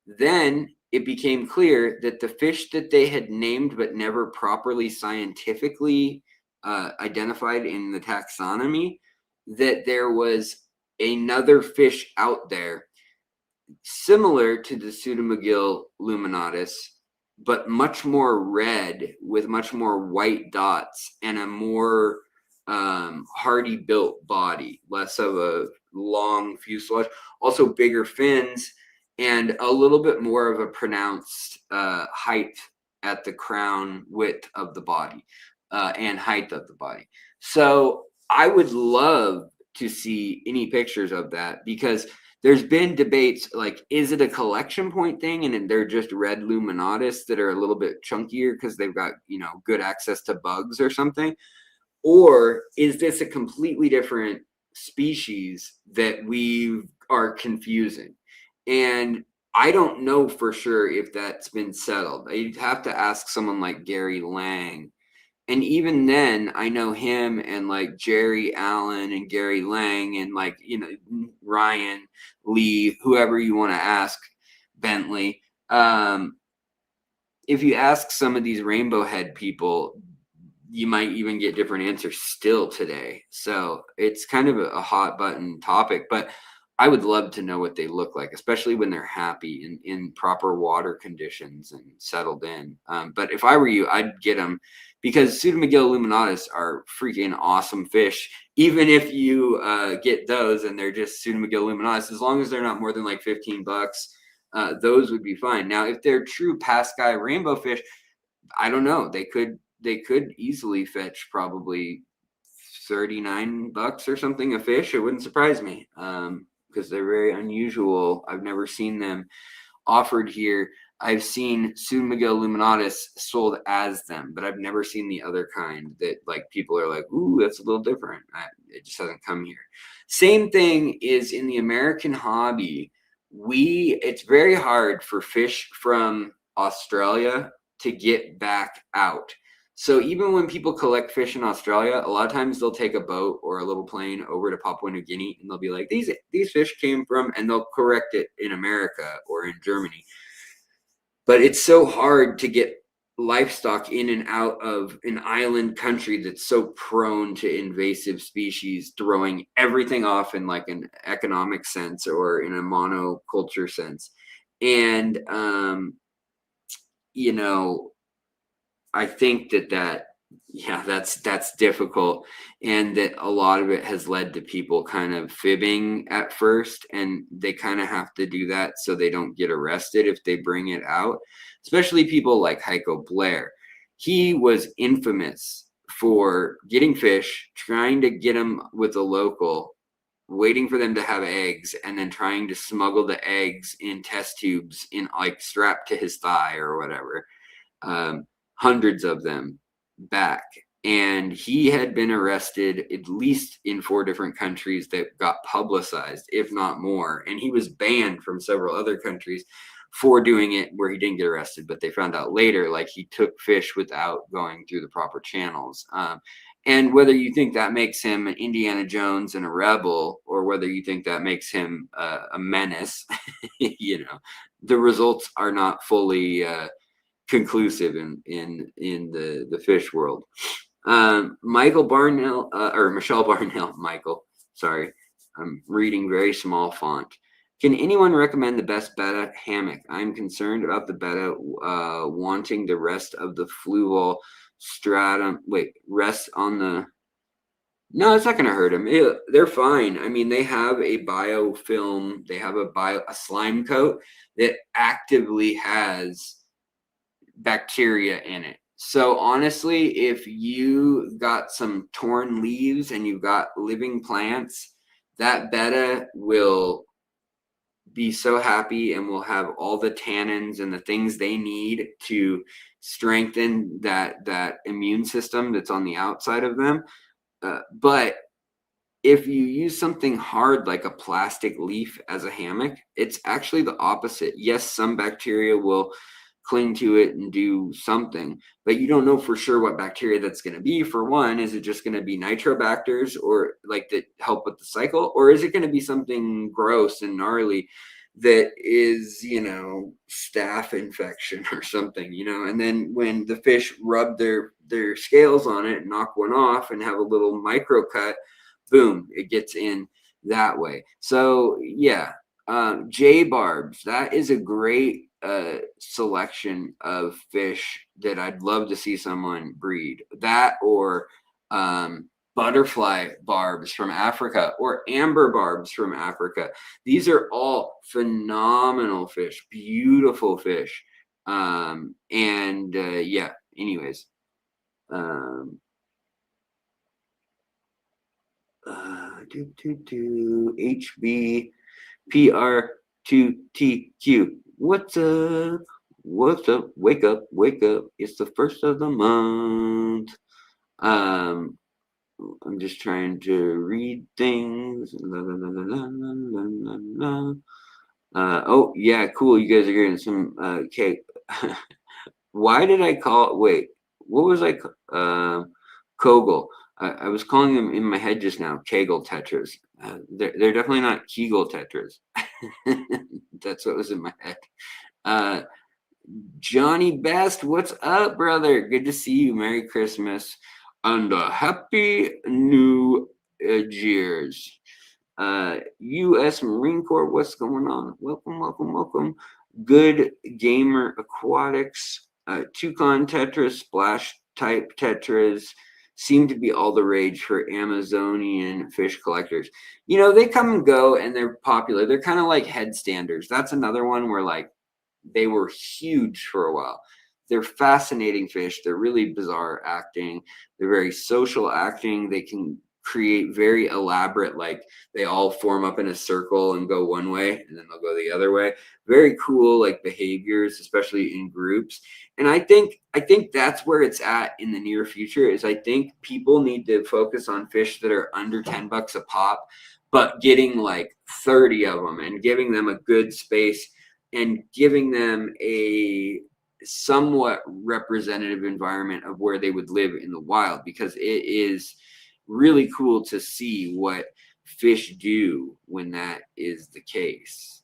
Then it became clear that the fish that they had named but never properly scientifically identified in the taxonomy, that there was another fish out there similar to the Pseudomygilla luminatus, but much more red with much more white dots and a more hardy built body, less of a long fuselage, also bigger fins, and a little bit more of a pronounced height at the crown width of the body and height of the body. So I would love to see any pictures of that, because there's been debates like, is it a collection point thing and they're just red luminatus that are a little bit chunkier because they've got, good access to bugs or something? Or is this a completely different species that we are confusing? And I don't know for sure if that's been settled. You'd have to ask someone like Gary Lang. And even then, I know him and like Jerry Allen and Gary Lang and like, Ryan Lee, whoever you want to ask, Bentley. If you ask some of these rainbow head people, you might even get different answers still today. So it's kind of a hot button topic, but I would love to know what they look like, especially when they're happy in proper water conditions and settled in. But if I were you, I'd get them, because Pseudomygilla luminatus are freaking awesome fish. Even if you get those and they're just Pseudomygilla luminatus, as long as they're not more than like $15, those would be fine. Now, if they're true Paskai rainbow fish, I don't know. They could easily fetch probably $39 or something a fish. It wouldn't surprise me, because they're very unusual. I've never seen them offered here. I've seen Pseudomygilla luminatus sold as them, but I've never seen the other kind that like people are like, ooh, that's a little different. It just hasn't come here. Same thing is in the American hobby. It's very hard for fish from Australia to get back out. So even when people collect fish in Australia, a lot of times they'll take a boat or a little plane over to Papua New Guinea, and they'll be like, these fish came from, and they'll correct it in America or in Germany. But it's so hard to get livestock in and out of an island country that's so prone to invasive species, throwing everything off in like an economic sense or in a monoculture sense. And, I think that's difficult, and that a lot of it has led to people kind of fibbing at first, and they kind of have to do that so they don't get arrested if they bring it out, especially people like Heiko Blair. He was infamous for getting fish, trying to get them with a local, waiting for them to have eggs, and then trying to smuggle the eggs in test tubes in like strapped to his thigh or whatever. Hundreds of them back. And he had been arrested at least in 4 different countries that got publicized, if not more. And he was banned from several other countries for doing it where he didn't get arrested, but they found out later, like, he took fish without going through the proper channels. And whether you think that makes him an Indiana Jones and a rebel, or whether you think that makes him a menace, you know, the results are not fully conclusive in the fish world. Michael Barnell, or Michelle Barnell, Michael, sorry, I'm reading very small font. Can anyone recommend the best betta hammock? I'm concerned about the betta wanting the rest of the fluval stratum. Wait, rest on the. No, it's not going to hurt them. They're fine. I mean, they have a biofilm. They have a slime coat that actively has bacteria in it. So honestly, if you got some torn leaves and you've got living plants, that betta will be so happy and will have all the tannins and the things they need to strengthen that immune system that's on the outside of them. But if you use something hard like a plastic leaf as a hammock, it's actually the opposite. Yes, some bacteria will cling to it and do something, but you don't know for sure what bacteria that's going to be. For one, is it just going to be nitrobacters or like that help with the cycle, or is it going to be something gross and gnarly that is, you know, staph infection or something, you know? And then when the fish rub their scales on it, knock one off and have a little micro cut, boom, it gets in that way. So yeah, J barbs, that is a great selection of fish that I'd love to see someone breed. That, or butterfly barbs from Africa, or amber barbs from Africa. These are all phenomenal fish, beautiful fish. Yeah, anyways. HBPR2TQ. What's up? What's up? Wake up, wake up. It's the first of the month. I'm just trying to read things. La, la, la, la, la, la, la, la. Oh, yeah, cool. You guys are getting some cake. Why did I call? Wait, what was I? Kogel. I was calling them in my head just now Kegel tetras. They're definitely not Kegel tetras. That's what was in my head. Johnny Best, what's up, brother? Good to see you. Merry Christmas and a Happy New Year's. U.S. Marine Corps, what's going on? Welcome, welcome, welcome. Good Gamer Aquatics, Toucan tetras, splash type tetras seem to be all the rage for Amazonian fish collectors. You know, they come and go and they're popular. They're kind of like headstanders. That's another one where, like, they were huge for a while. They're fascinating fish. They're really bizarre acting. They're very social acting. They can create very elaborate, like, they all form up in a circle and go one way and then they'll go the other way. Very cool, like, behaviors, especially in groups. And I think that's where it's at in the near future. Is I think people need to focus on fish that are under $10 a pop, but getting like 30 of them and giving them a good space and giving them a somewhat representative environment of where they would live in the wild, because it is really cool to see what fish do when that is the case.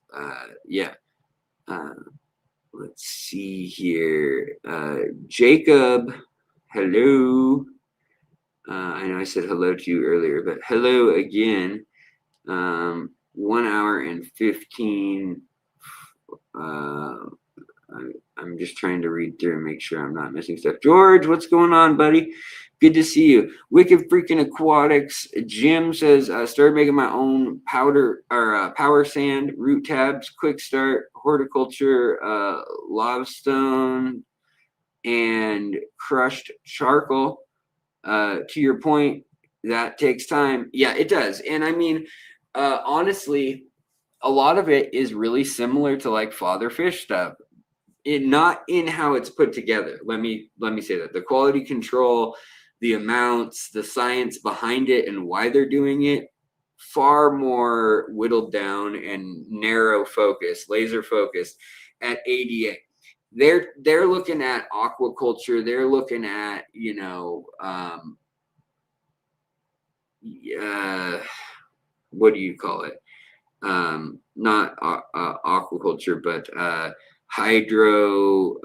Let's see here. Jacob, hello. I know I said hello to you earlier, but hello again. 1 hour and 15. I'm just trying to read through and make sure I'm not missing stuff. George, what's going on, buddy? Good to see you. Wicked Freaking Aquatics. Jim says, started making my own powder or power sand, root tabs, quick start, horticulture, limestone, and crushed charcoal. To your point, that takes time. Yeah, it does. And I mean, honestly, a lot of it is really similar to like father fish stuff. Not in how it's put together. Let me say that the quality control, the amounts, the science behind it, and why they're doing it, far more whittled down and narrow focus, laser focused at ADA. They're looking at aquaculture. They're looking at, you know, what do you call it? Not aquaculture, but hydro,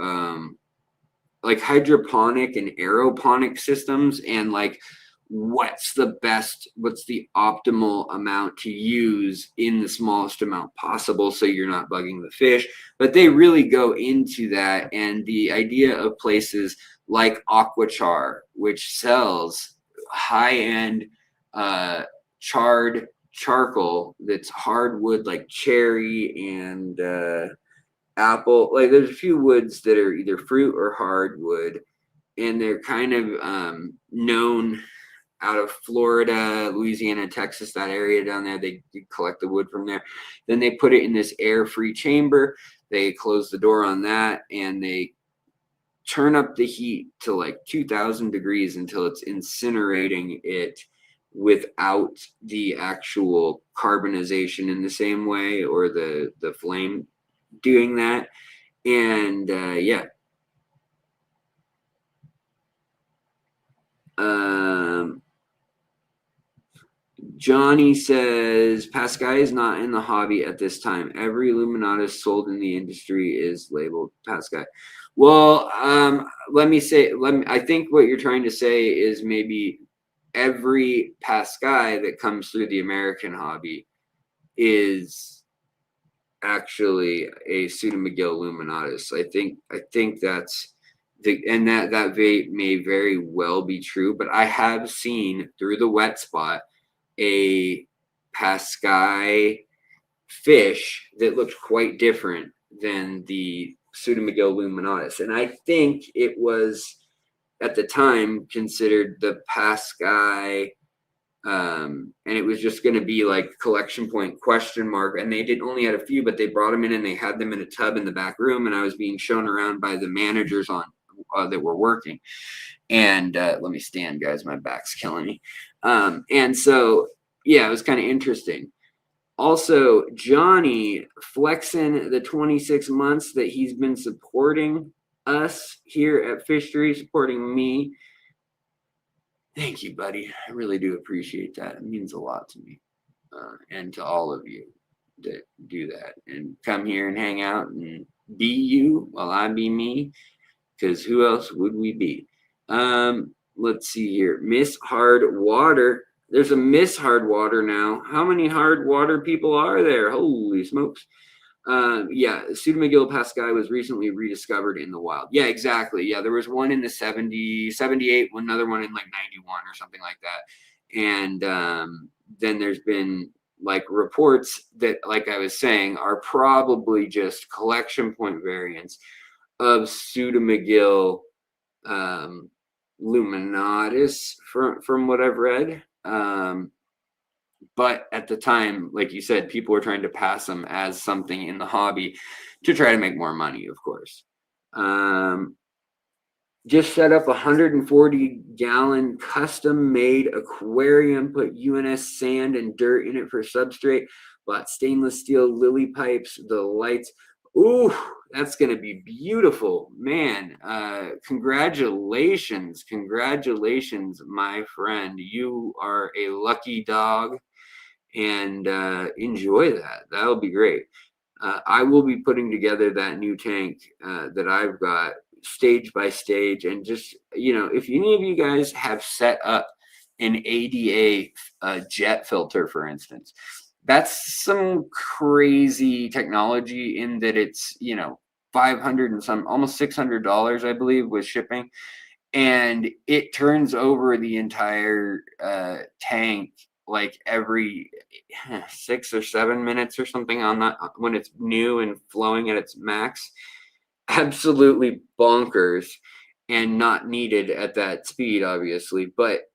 like hydroponic and aeroponic systems, and like what's the optimal amount to use in the smallest amount possible so you're not bugging the fish. But they really go into that, and the idea of places like AQUACHAR, which sells high-end charred charcoal that's hardwood, like cherry and apple. Like there's a few woods that are either fruit or hardwood, and they're kind of known out of Florida, Louisiana, Texas, that area down there. They collect the wood from there. Then they put it in this air-free chamber. They close the door on that, and they turn up the heat to like 2,000 degrees until it's incinerating it without the actual carbonization in the same way, or the flame doing that. And yeah. Johnny says Pascal is not in the hobby at this time. Every Illuminatus sold in the industry is labeled Pascal. Well, I think what you're trying to say is maybe every Pascal that comes through the American hobby is actually a Pseudomygale Illuminatus. I think that's and that may very well be true, but I have seen through the wet spot a Pascal fish that looked quite different than the Pseudomygale Illuminatus, and I think it was at the time considered the Pascal, and it was just going to be like collection point ? And they did only had a few, but they brought them in and they had them in a tub in the back room, and I was being shown around by the managers on that were working. And let me stand, guys, my back's killing me. And so yeah, it was kind of interesting. Also, Johnny flexing the 26 months that he's been supporting us here at Fishery, supporting me. Thank you, buddy. I really do appreciate that. It means a lot to me, and to all of you that do that and come here and hang out and be you while I be me, because who else would we be? Let's see here. Miss Hard Water. There's a Miss Hard Water now. How many hard water people are there? Holy smokes. Yeah, Pseudomygale Pascal was recently rediscovered in the wild. Yeah, exactly. Yeah, there was one in the 78, another one in like 91 or something like that. And then there's been like reports that, like I was saying, are probably just collection point variants of Pseudomygale Illuminatus from what I've read. But at the time, like you said, people were trying to pass them as something in the hobby to try to make more money, of course. Just set up a 140-gallon custom-made aquarium, put UNS sand and dirt in it for substrate, bought stainless steel lily pipes, the lights. Ooh, that's going to be beautiful, man. Congratulations, my friend. You are a lucky dog, and enjoy that. That'll be great. I will be putting together that new tank that I've got stage by stage, and just, you know, if any of you guys have set up an ADA jet filter, for instance, that's some crazy technology in that it's, you know, 500 and some, almost $600, I believe, with shipping, and it turns over the entire tank like every 6 or 7 minutes or something on that, when it's new and flowing at its max. Absolutely bonkers, and not needed at that speed, obviously, but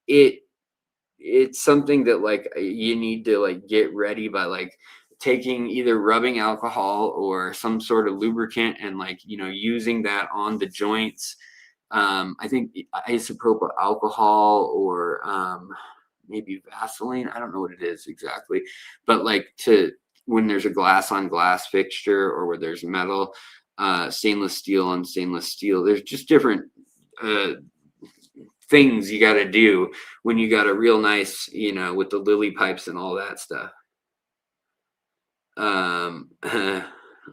it's something that like you need to like get ready by like taking either rubbing alcohol or some sort of lubricant, and like, you know, using that on the joints I think isopropyl alcohol or maybe Vaseline. I don't know what it is exactly, but like when there's a glass on glass fixture or where there's metal, stainless steel on stainless steel, there's just different things you got to do when you got a real nice, with the lily pipes and all that stuff.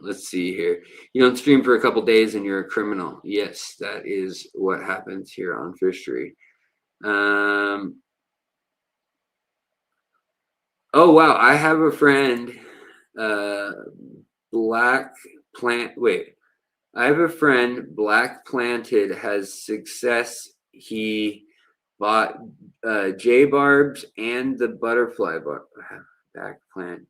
Let's see here. You don't stream for a couple days and you're a criminal. Yes, that is what happens here on Fishery. Oh wow, I have a friend, Black Planted has success. He bought J barbs and the butterfly back plant.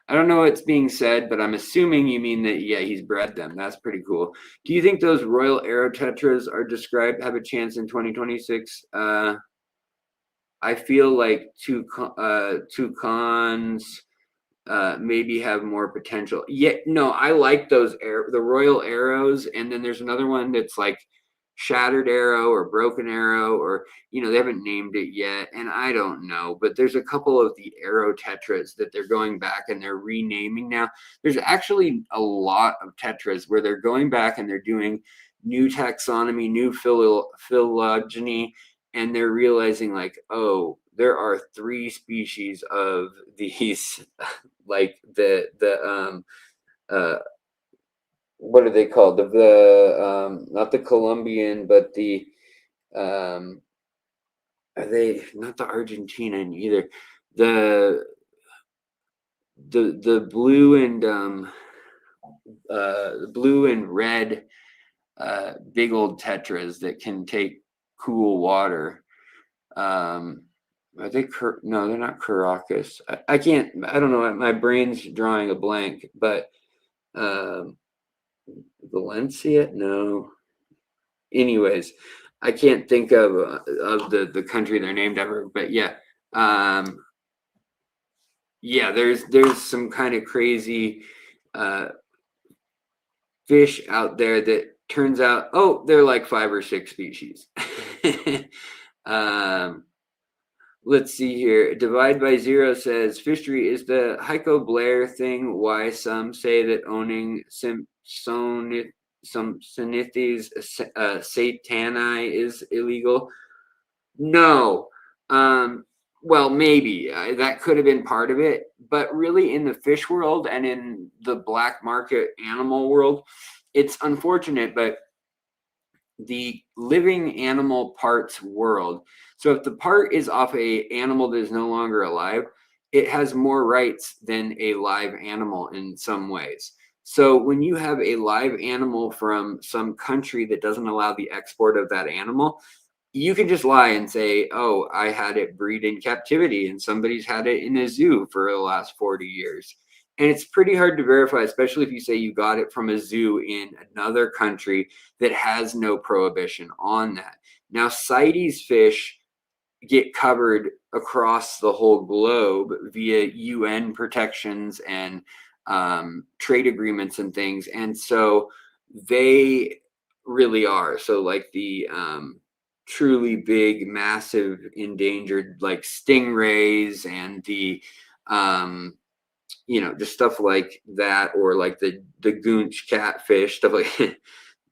I don't know what's being said, but I'm assuming you mean that, yeah, he's bred them. That's pretty cool. Do you think those Royal Arrow Tetras are described have a chance in 2026? I feel like toucans maybe have more potential. Yeah, no, I like those the Royal Arrows, and then there's another one that's like Shattered Arrow or Broken Arrow, or they haven't named it yet, and I don't know, but there's a couple of the Arrow Tetras that they're going back and they're renaming now. There's actually a lot of Tetras where they're going back and they're doing new taxonomy, new phylogeny, and they're realizing like, oh, there are 3 species of these, like what are they called? The not the Colombian, but the are they not the Argentinian either? The blue and red big old tetras that can take cool water. Are they no, they're not Caracas. I don't know, my brain's drawing a blank, but Valencia, no. Anyways, I can't think of the country they're named ever, but yeah. Yeah, there's some kind of crazy fish out there that turns out, oh, they're like 5 or 6 species. Let's see here. Divide by Zero says, Fishery, is the Heiko Blair thing why some say that owning some Sinithes satani is illegal? No. Well, maybe that could have been part of it, but really in the fish world and in the black market animal world, it's unfortunate, but the living animal parts world. So if the part is off a animal that is no longer alive, it has more rights than a live animal in some ways. So when you have a live animal from some country that doesn't allow the export of that animal, you can just lie and say, oh, I had it breed in captivity and somebody's had it in a zoo for the last 40 years. And it's pretty hard to verify, especially if you say you got it from a zoo in another country that has no prohibition on that. Now, CITES fish get covered across the whole globe via UN protections and trade agreements and things. And so they really are. So like the truly big, massive, endangered, like stingrays and the just stuff like that, or like the goonch catfish, stuff like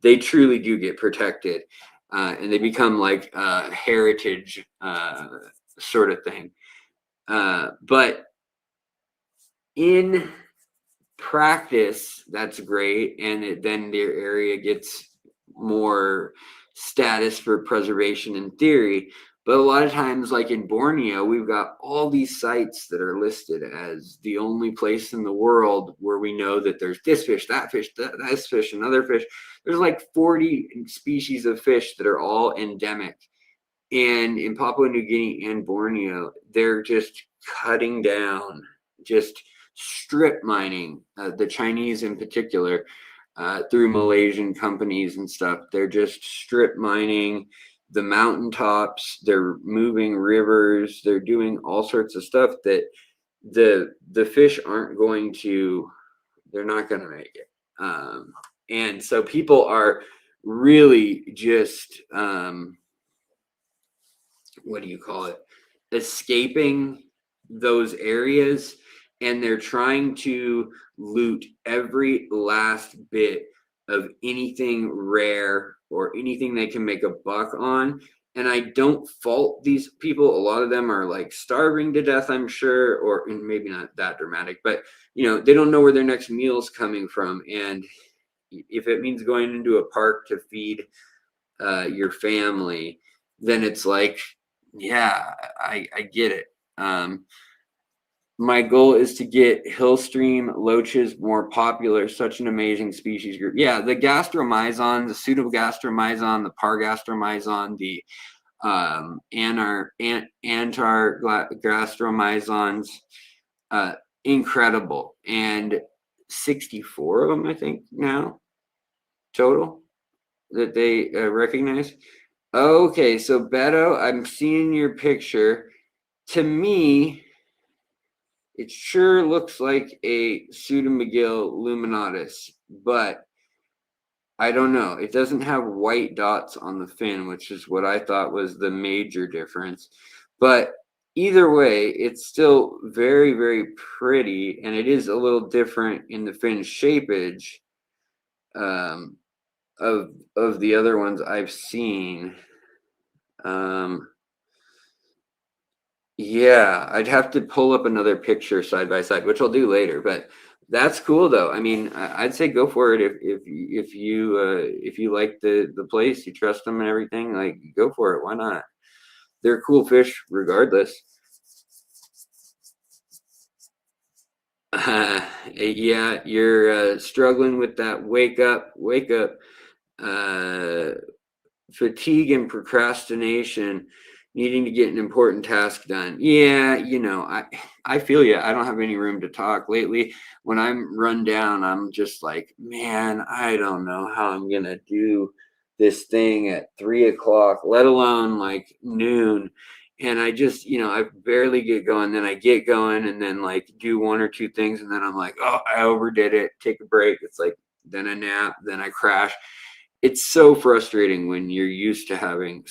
they truly do get protected, and they become like a heritage sort of thing. But in practice, that's great, and then their area gets more status for preservation in theory. But a lot of times, like in Borneo, we've got all these sites that are listed as the only place in the world where we know that there's this fish, that fish, this fish, another fish. There's like 40 species of fish that are all endemic. And in Papua New Guinea and Borneo, they're just cutting down, just strip mining, the Chinese in particular, through Malaysian companies and stuff. They're just strip mining the mountaintops, they're moving rivers, they're doing all sorts of stuff that the fish aren't going to, they're not going to make it. And so people are really just, what do you call it? Escaping those areas, and they're trying to loot every last bit of anything rare or anything they can make a buck on. And I don't fault these people. A lot of them are like starving to death, I'm sure, or maybe not that dramatic, but they don't know where their next meal's coming from. And if it means going into a park to feed your family, then it's like, yeah, I get it. My goal is to get hillstream loaches more popular. Such an amazing species group. Yeah, the gastromyzon, the pseudogastromyzon, the pargastromyzon, the antargastromyzons, incredible. And 64 of them, I think, now total that they recognize. Okay, so Beto, I'm seeing your picture. To me, it sure looks like a Pseudomygale luminatus, but I don't know. It doesn't have white dots on the fin, which is what I thought was the major difference. But either way, it's still very, very pretty, and it is a little different in the fin shapeage of the other ones I've seen. Yeah, I'd have to pull up another picture side by side, which I'll do later. But that's cool, though. I mean, I'd say go for it if you like the place, you trust them and everything. Like, go for it. Why not? They're cool fish, regardless. Yeah, you're struggling with that wake up. Fatigue and procrastination, needing to get an important task done. Yeah, I feel you. I don't have any room to talk lately. When I'm run down, I'm just like, man, I don't know how I'm gonna do this thing at 3 o'clock, let alone like noon. And I just, I barely get going. Then I get going and then like do one or two things. And then I'm like, oh, I overdid it. Take a break. It's like, then a nap, then I crash. It's so frustrating when you're used to having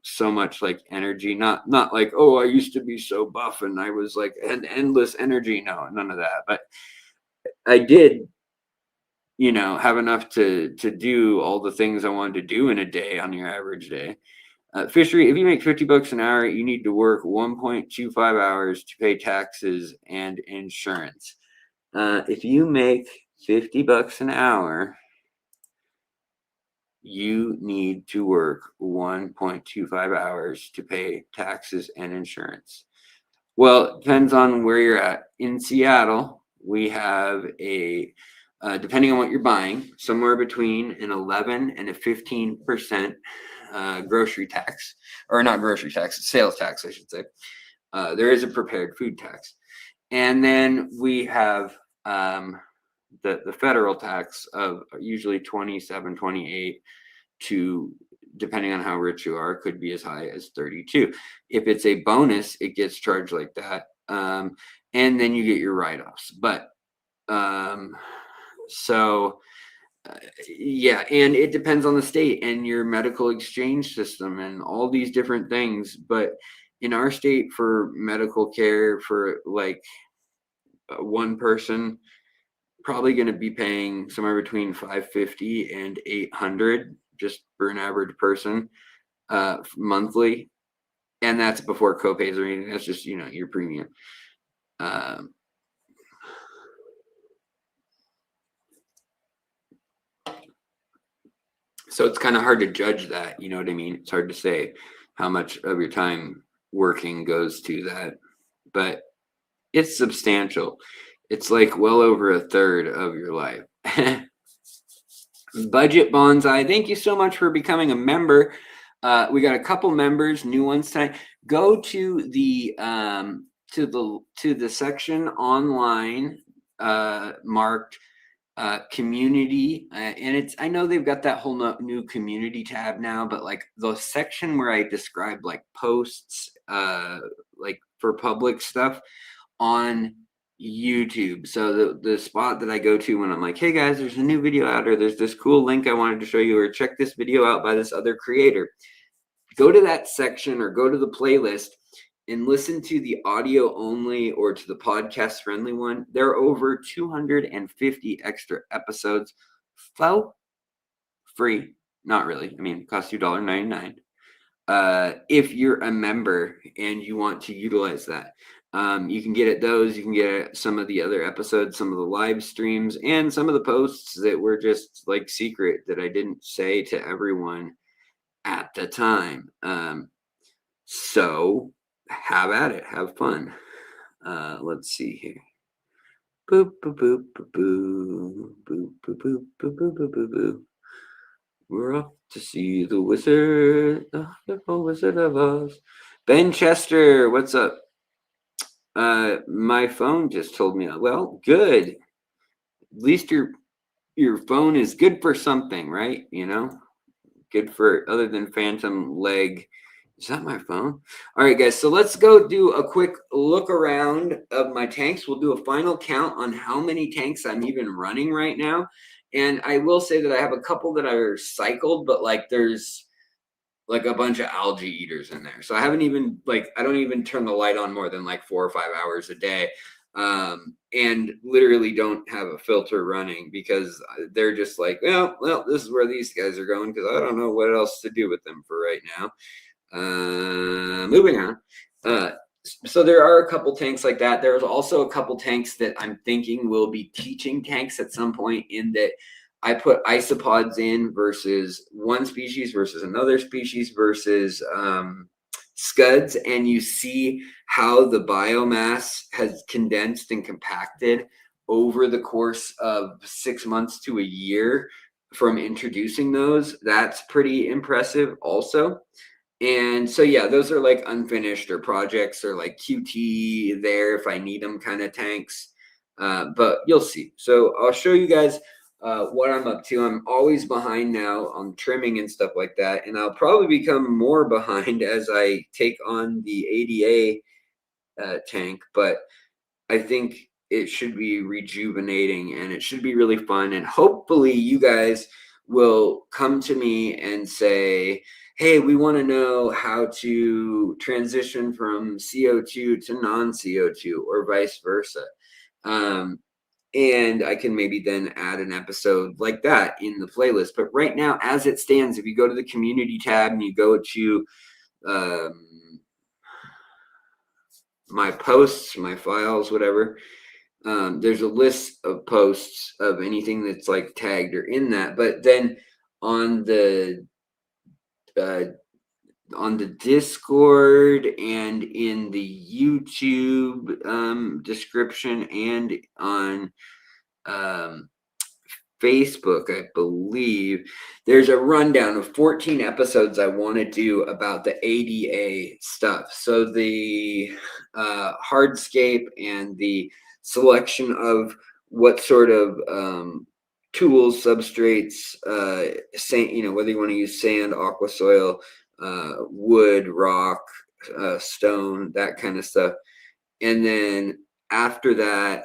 so much like energy, not like, oh, I used to be so buff and I was like an endless energy. No, none of that. But I did, have enough to do all the things I wanted to do in a day on your average day. Fishery, if you make $50 an hour, you need to work 1.25 hours to pay taxes and insurance. If you make $50 an hour, you need to work 1.25 hours to pay taxes and insurance. Well, it depends on where you're at. In Seattle, we have depending on what you're buying, somewhere between an 11 and a 15% grocery tax, or not grocery tax, sales tax, I should say. There is a prepared food tax. And then we have the federal tax of usually 27, 28 to, depending on how rich you are, could be as high as 32. If it's a bonus, it gets charged like that. And then you get your write-offs. But yeah, and it depends on the state and your medical exchange system and all these different things. But in our state, for medical care for like one person, probably going to be paying somewhere between $550 and $800 just for an average person monthly, and that's before copays or anything. That's just your premium. So it's kind of hard to judge that. You know what I mean? It's hard to say how much of your time working goes to that, but it's substantial. It's like well over a third of your life. Budget Bonsai, thank you so much for becoming a member. We got a couple members, new ones tonight. Go to the section online marked community, and I know they've got that whole new community tab now, but like the section where I describe like posts like for public stuff on YouTube. So the spot that I go to when I'm like, hey guys, there's a new video out, or there's this cool link I wanted to show you, or check this video out by this other creator. Go to that section or go to the playlist and listen to the audio only or to the podcast friendly one. There are over 250 extra episodes for free. Not really. I mean, it costs you $1.99. If you're a member and you want to utilize that. You can get at those, you can get at some of the other episodes, some of the live streams, and some of the posts that were just like secret that I didn't say to everyone at the time. So have at it, have fun. Let's see here. Boop, boop, boop, boop, boop, boop, boop, boop, boop, boop, boop, boop, boop. We're off to see the wizard, the wonderful Wizard of Oz. Ben Chester, what's up? My phone just told me, well, good. At least your phone is good for something, right? You know, good for other than phantom leg. Is that my phone? All right, guys. So let's go do a quick look around of my tanks. We'll do a final count on how many tanks I'm even running right now. And I will say that I have a couple that are cycled, but like there's like a bunch of algae eaters in there. So I haven't even I don't even turn the light on more than like 4 or 5 hours a day. And literally don't have a filter running because they're just like, well, this is where these guys are going because I don't know what else to do with them for right now. Moving on. So there are a couple tanks like that. There's also a couple tanks that I'm thinking will be teaching tanks at some point, in that I put isopods in versus one species versus another species versus scuds, and you see how the biomass has condensed and compacted over the course of 6 months to a year from introducing those. That's pretty impressive also. And so, yeah, those are like unfinished or projects or like QT there if I need them kind of tanks. But you'll see. So I'll show you guys what I'm up to. I'm always behind now on trimming and stuff like that. And I'll probably become more behind as I take on the ADA tank. But I think it should be rejuvenating and it should be really fun. And hopefully you guys will come to me and say, hey, we want to know how to transition from CO2 to non-CO2 or vice versa. And I can maybe then add an episode like that in the playlist. But right now, as it stands, if you go to the community tab and you go to my posts, my files, whatever, there's a list of posts of anything that's like tagged or in that. But then on the Discord and in the YouTube description and on Facebook, I believe, there's a rundown of 14 episodes I want to do about the ADA stuff. So the hardscape and the selection of what sort of tools, substrates, whether you want to use sand, aqua soil, wood, rock, stone, that kind of stuff. And then after that,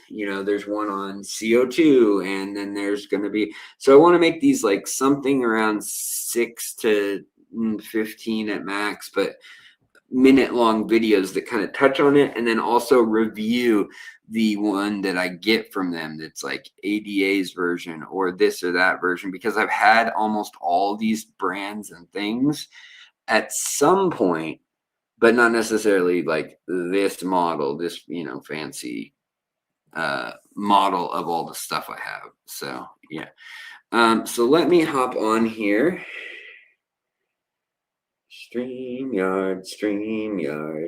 there's one on CO2, and then there's going to be, so I want to make these like something around 6 to 15 at max, but minute-long videos that kind of touch on it, and then also review the one that I get from them that's like ADA's version or this or that version, because I've had almost all these brands and things at some point, but not necessarily like this model, this, fancy model of all the stuff I have. So, yeah. So let me hop on here. StreamYard,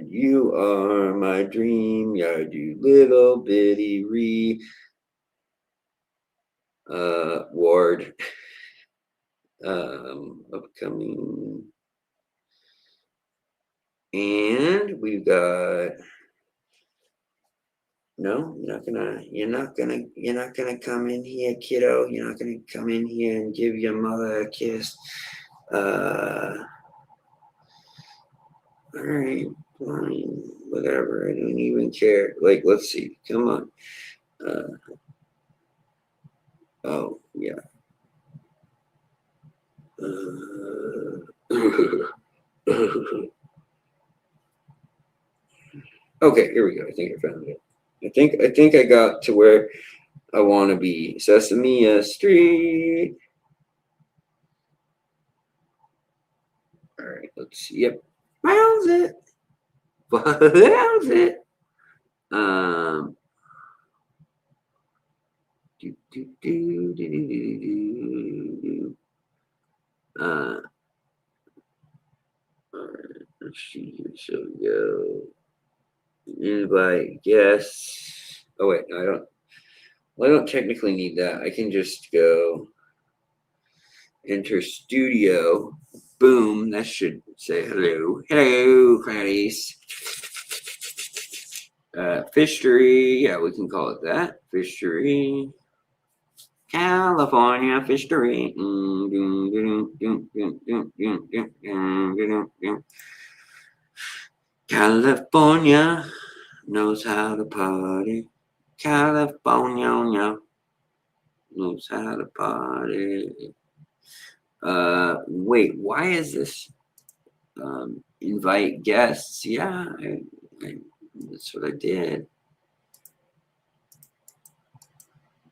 you are my dream yard, you little bitty ward. Upcoming. And we've got, no, you're not gonna come in here, kiddo. You're not gonna come in here and give your mother a kiss. All right, Whatever, I don't even care. Like, let's see. Come on. Oh, yeah. Okay, here we go. I think I found it. I think I got to where I want to be. Sesame Street. All right, let's see. Yep. Found it. Found it. Do, do, do, do, do, do, do. All right, let's see here. So we go. Invite guests. Oh wait, no, I don't. Well, I don't technically need that. I can just go enter studio. Boom. That should say hello. Hello, Clarice. Fishery. Yeah, we can call it that. Fishery. California fishery. California knows how to party. California knows how to party. Wait, why is this? Invite guests. Yeah, that's what I did.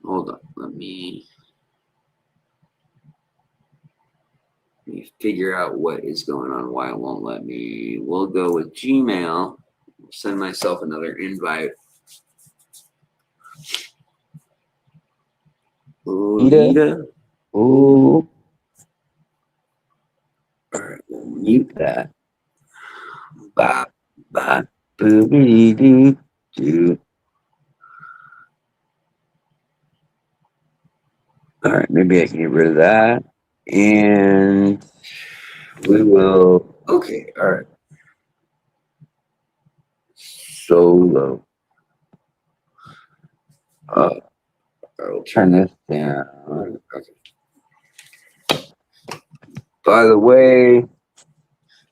Hold on, let me figure out what is going on, why it won't let me. We'll go with Gmail. Send myself another invite. Ida. Ooh. All right, we'll mute that. Bop, bop, boobity doo doo. All right, maybe I can get rid of that. And we will. Okay, all right. Solo. I'll turn this down. Okay. By the way,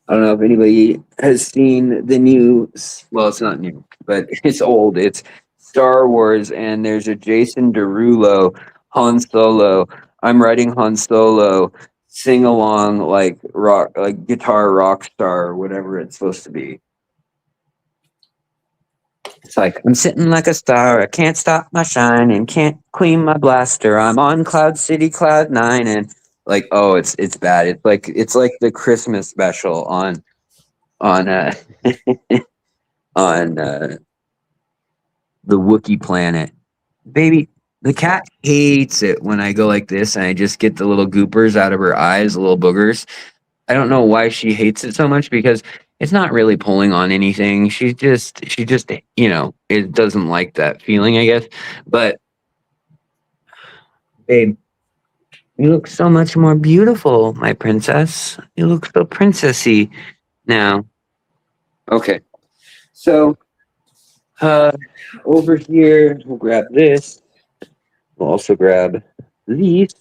I don't know if anybody has seen the new. Well, it's not new, but it's old. It's Star Wars, and there's a Jason Derulo Han Solo. I'm writing Han Solo sing along like rock, like guitar rock star or whatever it's supposed to be. It's like I'm sitting like a star. I can't stop my shine and can't clean my blaster. I'm on Cloud City, Cloud 9, and like, oh, it's bad. It's like the Christmas special on on on the Wookiee planet. Baby, the cat hates it when I go like this and I just get the little goopers out of her eyes, the little boogers. I don't know why she hates it so much because it's not really pulling on anything. She just it doesn't like that feeling, I guess. But babe, you look so much more beautiful, my princess. You look so princessy now. Okay. So over here, we'll grab this. We'll also grab these.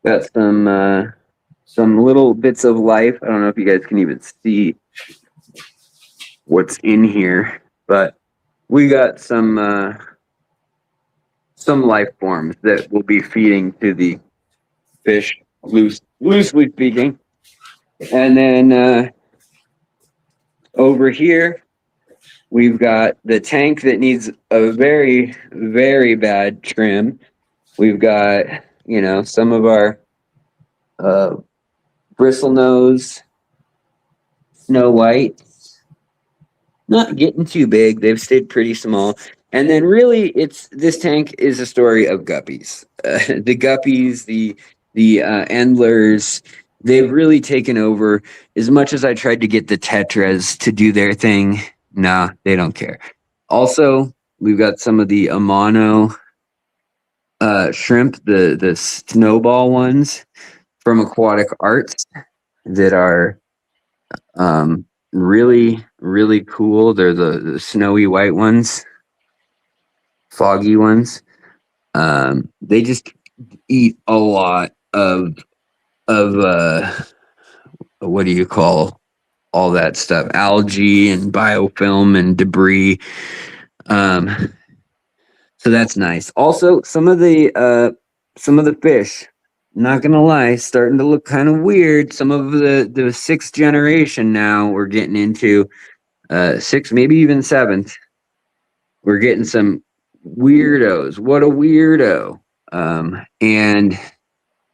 Got some little bits of life. I don't know if you guys can even see what's in here, but we got some life forms that we'll be feeding to the fish, loosely speaking. And then over here, we've got the tank that needs a very, very bad trim. We've got, some of our bristlenose Snow White. Not getting too big. They've stayed pretty small. And then really, this tank is a story of guppies. The guppies, the endlers, they've really taken over. As much as I tried to get the tetras to do their thing, nah, they don't care. Also, we've got some of the Amano shrimp, the snowball ones from Aquatic Arts that are really, really cool. They're the snowy white ones, foggy ones. They just eat a lot of what do you call all that stuff, algae and biofilm and debris. So that's nice. Also, some of the fish, not gonna lie, starting to look kind of weird. Some of the sixth generation now we're getting into, sixth, maybe even seventh. We're getting some weirdos. What a weirdo. And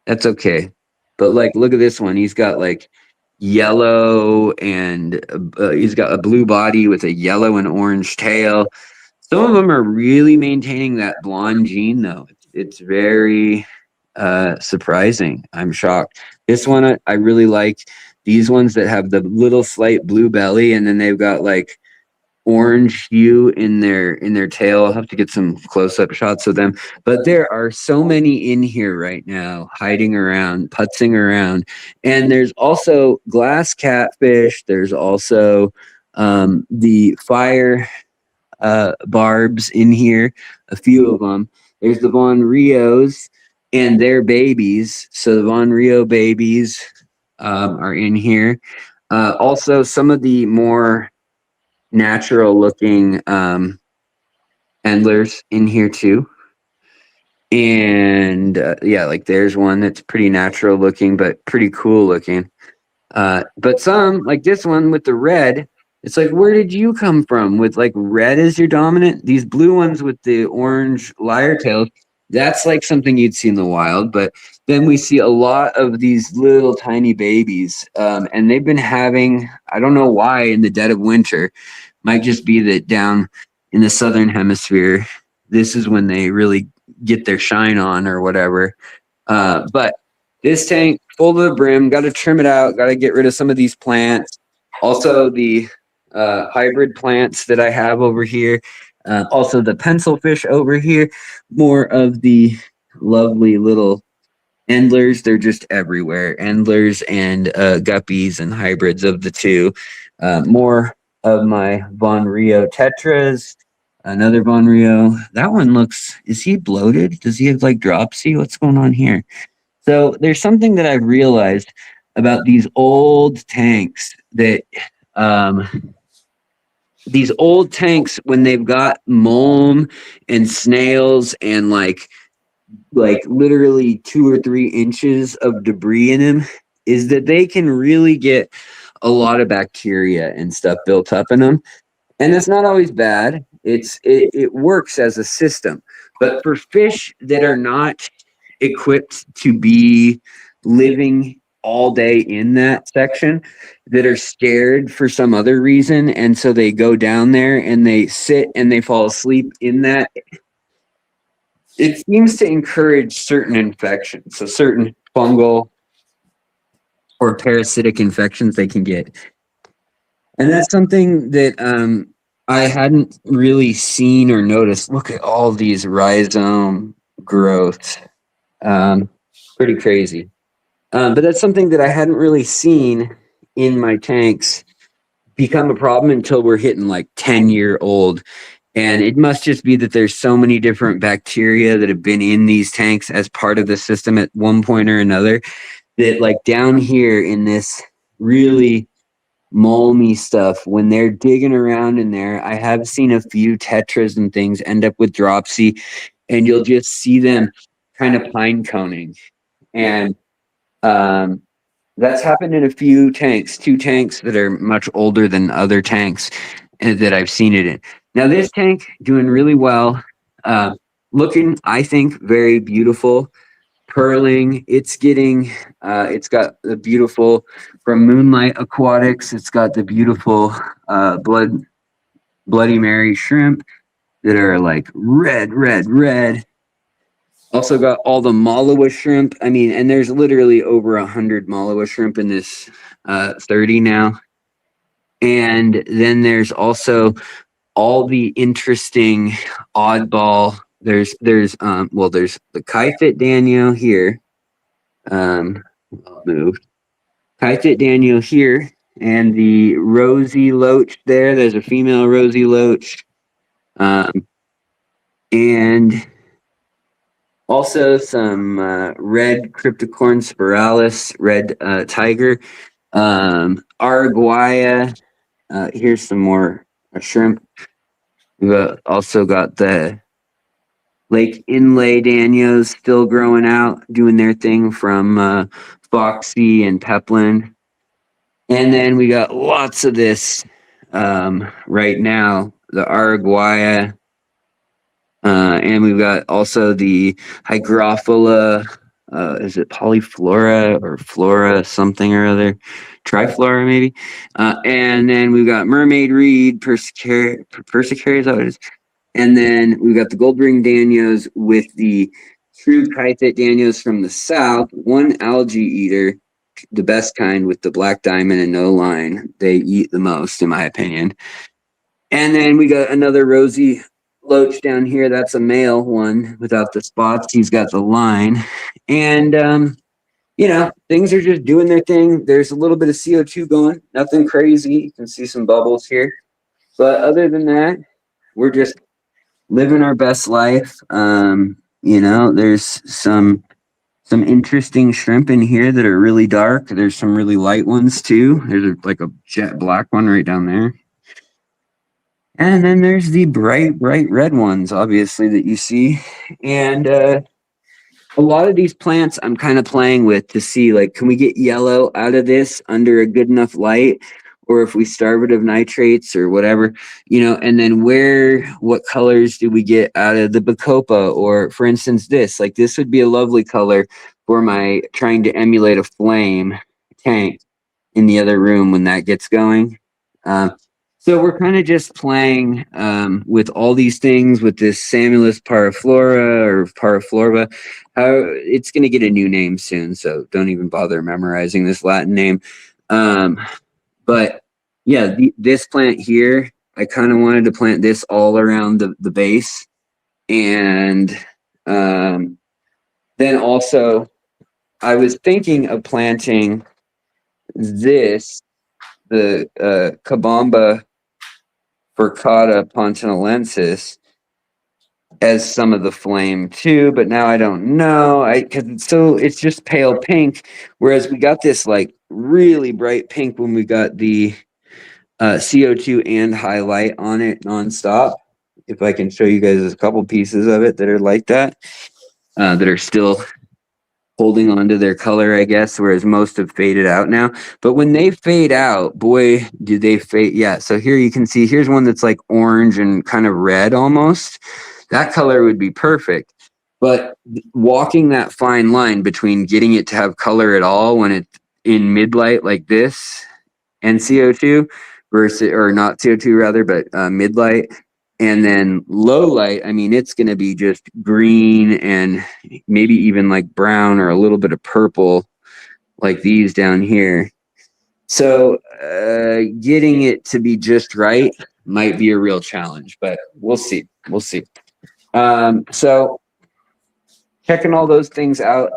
that's okay. But like, look at this one. He's got like yellow and he's got a blue body with a yellow and orange tail. Some of them are really maintaining that blonde gene, though. It's very surprising. I'm shocked. This one I really like. These ones that have the little slight blue belly, and then they've got like orange hue in their tail. I'll have to get some close-up shots of them. But there are so many in here right now, hiding around, putzing around. And there's also glass catfish. There's also the fire barbs in here, a few of them. There's the Von Rios and their babies. So the Von Rio babies are in here. Also, some of the more natural looking endlers in here too. And yeah, like there's one that's pretty natural looking, but pretty cool looking. But some, like this one with the red, it's like, where did you come from with like red as your dominant? These blue ones with the orange lyre tails, that's like something you'd see in the wild. But then we see a lot of these little tiny babies, and they've been having, I don't know why, in the dead of winter. Might just be that down in the southern hemisphere, this is when they really get their shine on or whatever. But this tank full to the brim, got to trim it out, got to get rid of some of these plants. Also the hybrid plants that I have over here. Also the pencil fish over here. More of the lovely little endlers. They're just everywhere. Endlers and guppies and hybrids of the two. More of my Von Rio tetras. Another Von Rio. That one looks, is he bloated? Does he have like dropsy? What's going on here? So there's something that I've realized about these old tanks that when they've got mulm and snails and like literally 2 or 3 inches of debris in them, is that they can really get a lot of bacteria and stuff built up in them. And that's not always bad. It works as a system. But for fish that are not equipped to be living all day in that section, that are scared for some other reason, and so they go down there and they sit and they fall asleep in that, it seems to encourage certain infections. So certain fungal or parasitic infections they can get. And that's something that I hadn't really seen or noticed. Look at all these rhizome growths. Pretty crazy. But that's something that I hadn't really seen in my tanks become a problem until we're hitting like 10-year-old. And it must just be that there's so many different bacteria that have been in these tanks as part of the system at one point or another, that like down here in this really mulmy stuff, when they're digging around in there, I have seen a few tetras and things end up with dropsy, and you'll just see them kind of pine coning. And that's happened in a few tanks, 2 tanks that are much older than other tanks that I've seen it in. Now this tank doing really well, looking, I think, very beautiful, purling. It's getting, it's got the beautiful, from Moonlight Aquatics, it's got the beautiful Bloody Mary shrimp that are like red. Also got all the Malawa shrimp. I mean, and there's literally over 100 Malawa shrimp in this 30 now. And then there's also all the interesting oddball. There's the Kaifit Daniel here. I'll move. Kaifit Daniel here, and the rosy loach there. There's a female rosy loach. And also some red Cryptocorn spiralis, red tiger. Araguaia. Here's some more shrimp. We've also got the Lake Inlay Danios still growing out, doing their thing from Foxy and Peplin. And then we got lots of this right now, the Araguaia. And we've got also the Hygrophila, is it Polyflora or Flora something or other? Triflora maybe. And then we've got Mermaid Reed, Persicary, is that what it is? And then we've got the gold ring Danios with the true Kythit Danios from the south, one algae eater, the best kind with the black diamond and no line. They eat the most, in my opinion. And then we got another rosy loach down here. That's a male one without the spots. He's got the line. And, things are just doing their thing. There's a little bit of CO2 going, nothing crazy. You can see some bubbles here. But other than that, we're just living our best life. There's some interesting shrimp in here that are really dark. There's some really light ones too. There's like a jet black one right down there. And then there's the bright red ones, obviously, that you see. And a lot of these plants I'm kind of playing with to see, like, can we get yellow out of this under a good enough light? Or if we starve it of nitrates or whatever, and then what colors do we get out of the Bacopa? Or for instance, this would be a lovely color for my trying to emulate a flame tank in the other room when that gets going. So we're kind of just playing with all these things with this Samulus paraflora or paraflorba. It's going to get a new name soon, so don't even bother memorizing this Latin name. But yeah, this plant here, I kind of wanted to plant this all around the base. And then also, I was thinking of planting this, the Cabamba Furcata pontinensis, as some of the flame too, but now I don't know. It's just pale pink, whereas we got this like really bright pink when we got the CO2 and highlight on it nonstop. If I can show you guys a couple pieces of it that are like that, that are still holding on to their color, I guess, whereas most have faded out now. But when they fade out, boy, do they fade. Yeah, so here you can see, here's one that's like orange and kind of red almost. That color would be perfect. But walking that fine line between getting it to have color at all when it's in mid-light like this and CO2 versus, or not CO2 rather, but mid-light, and then low light, I mean, it's going to be just green and maybe even like brown or a little bit of purple like these down here. So getting it to be just right might be a real challenge, but we'll see. We'll see. So checking all those things out.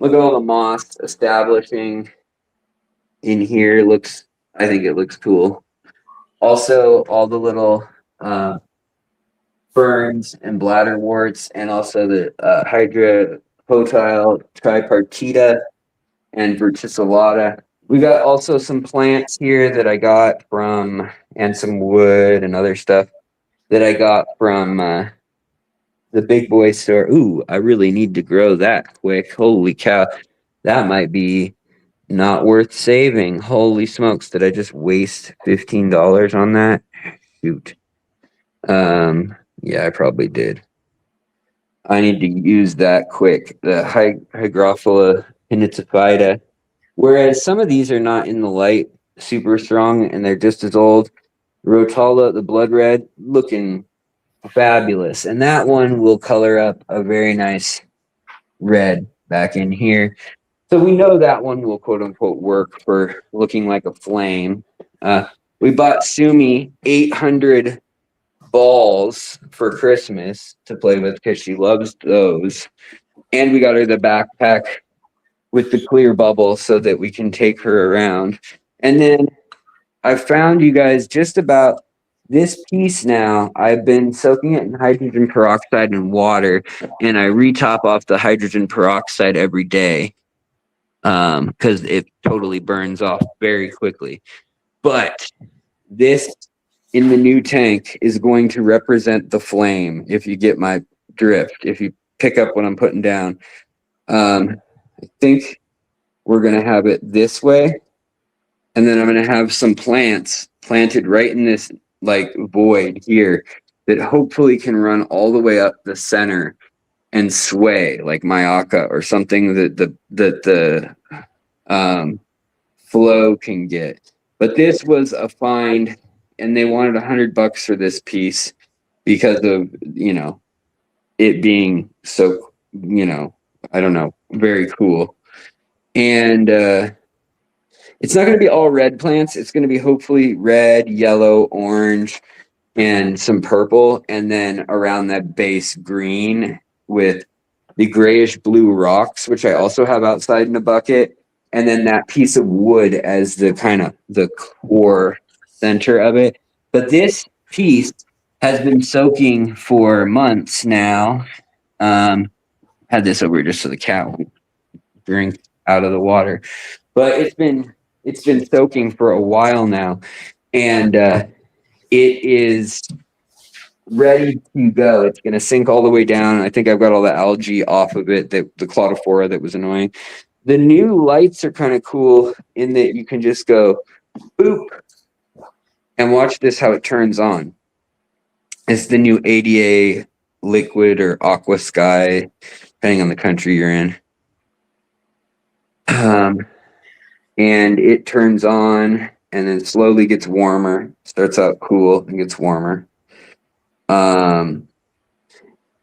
Look at all the moss establishing in here. I think it looks cool. Also, all the little ferns and bladderworts, and also the Hydropotyle tripartita and verticillata. We got also some plants here that I got from, and some wood and other stuff that I got from the big boy store. Ooh, I really need to grow that quick. Holy cow. That might be not worth saving. Holy smokes. Did I just waste $15 on that? Shoot. Yeah, I probably did. I need to use that quick. The Hygrophila pinnatophyta. Whereas some of these are not in the light super strong and they're just as old. Rotala, the blood red, looking fabulous. And that one will color up a very nice red back in here. So we know that one will quote unquote work for looking like a flame. We bought Sumi 800 balls for Christmas to play with because she loves those. And we got her the backpack with the clear bubble so that we can take her around. And then I found, you guys, just about this piece now. I've been soaking it in hydrogen peroxide and water, and I retop off the hydrogen peroxide every day. because it totally burns off very quickly. But this in the new tank is going to represent the flame, if you get my drift, if you pick up what I'm putting down. I think we're going to have it this way, and then I'm going to have some plants planted right in this like void here that hopefully can run all the way up the center and sway like Mayaka or something that the flow can get. But this was a find, and they wanted $100 for this piece because of, you know, it being so, you know, I don't know, very cool. And it's not going to be all red plants. It's going to be hopefully red, yellow, orange, and some purple, and then around that base green with the grayish blue rocks, which I also have outside in a bucket, and then that piece of wood as the kind of the core center of it. But this piece has been soaking for months now. Had this over just so the cat would drink out of the water, but it's been soaking for a while now, and it is ready to go. It's going to sink all the way down. I think I've got all the algae off of it, the claudophora that was annoying. The new lights are kind of cool in that you can just go boop and watch this how it turns on. It's the new ADA liquid or aqua sky, depending on the country you're in. And it turns on and then slowly gets warmer. Starts out cool and gets warmer.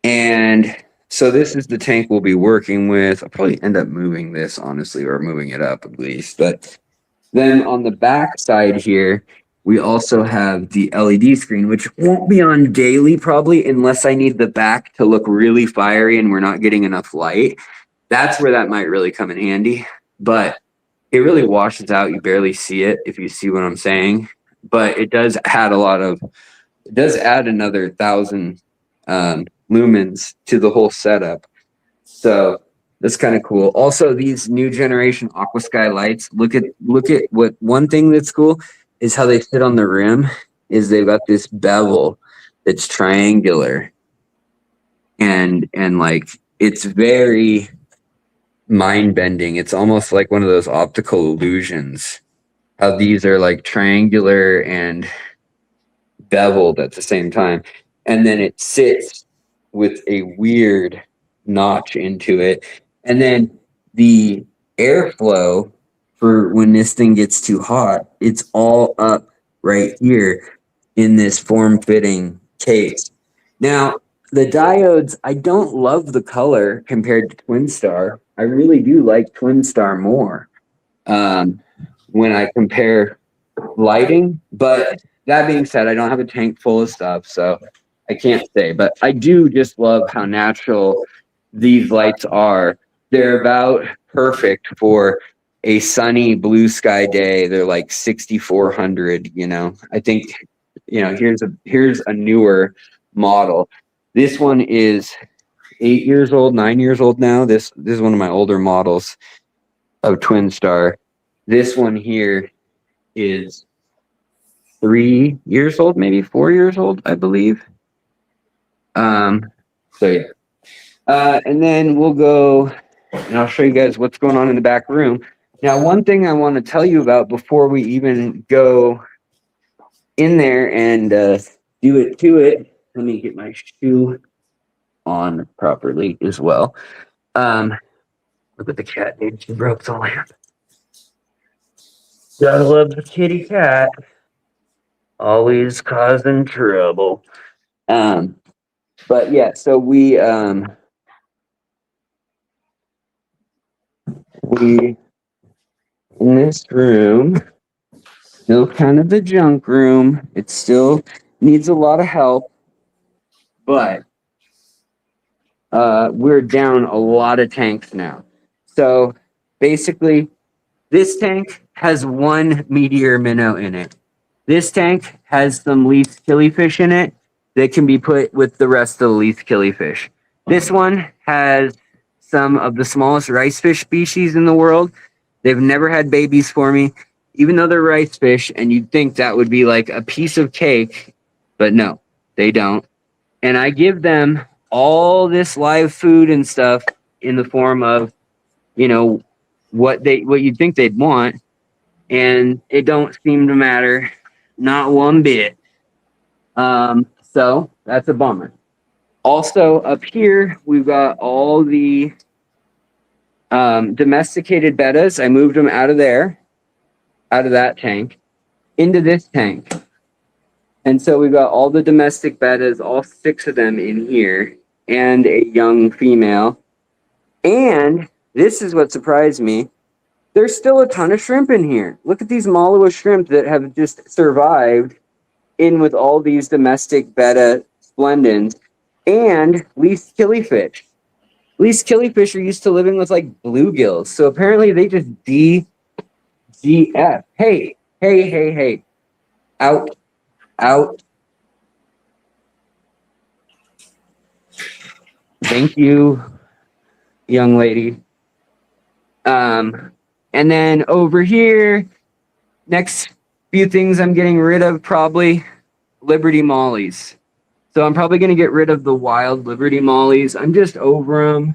And so this is the tank we'll be working with. I'll probably end up moving this, honestly, or moving it up at least. But then on the back side here, we also have the LED screen, which won't be on daily probably unless I need the back to look really fiery and we're not getting enough light. That's where that might really come in handy. But it really washes out. You barely see it, if you see what I'm saying. But it does add another 1,000 lumens to the whole setup. So that's kind of cool. Also, these new generation aqua sky lights, look at what one thing that's cool is how they sit on the rim is they've got this bevel that's triangular, and like it's very mind bending. It's almost like one of those optical illusions, how these are like triangular and beveled at the same time, and then it sits with a weird notch into it, and then the airflow for when this thing gets too hot, it's all up right here in this form-fitting case. Now the diodes, I don't love the color compared to Twin Star. I really do like Twin Star more when I compare lighting, but that being said, I don't have a tank full of stuff, so I can't say. But I do just love how natural these lights are. They're about perfect for a sunny blue sky day. They're like 6,400, you know. I think, you know, here's a newer model. This one is 8 years old, 9 years old now. This is one of my older models of Twin Star. This one here is 3 years old, maybe 4 years old, I believe. So yeah. And then we'll go and I'll show you guys what's going on in the back room. Now, one thing I want to tell you about before we even go in there and do it to it, let me get my shoe on properly as well. Look at the cat, dude. She broke the lamp. Gotta love the kitty cat. Always causing trouble. But yeah, so we in this room, still kind of the junk room. It still needs a lot of help, but we're down a lot of tanks now. So basically, this tank has one meteor minnow in it. This tank has some leaf killifish in it that can be put with the rest of the leaf killifish. This one has some of the smallest rice fish species in the world They've never had babies for me, even though they're rice fish, and you'd think that would be like a piece of cake, but no, they don't. And I give them all this live food and stuff in the form of, you know, what you'd think they'd want, and it don't seem to matter, not one bit. So that's a bummer. Also, up here, we've got all the domesticated bettas. I moved them out of there, out of that tank, into this tank. And so we've got all the domestic bettas, all 6 of them in here, and a young female. And this is what surprised me. There's still a ton of shrimp in here. Look at these Malawa shrimp that have just survived in with all these domestic betta splendens and least killifish. Least killifish are used to living with like bluegills. So apparently they just DGF. Hey. Out. Thank you, young lady. And then over here, next few things I'm getting rid of, probably Liberty Mollies. So I'm probably going to get rid of the wild Liberty Mollies. I'm just over them.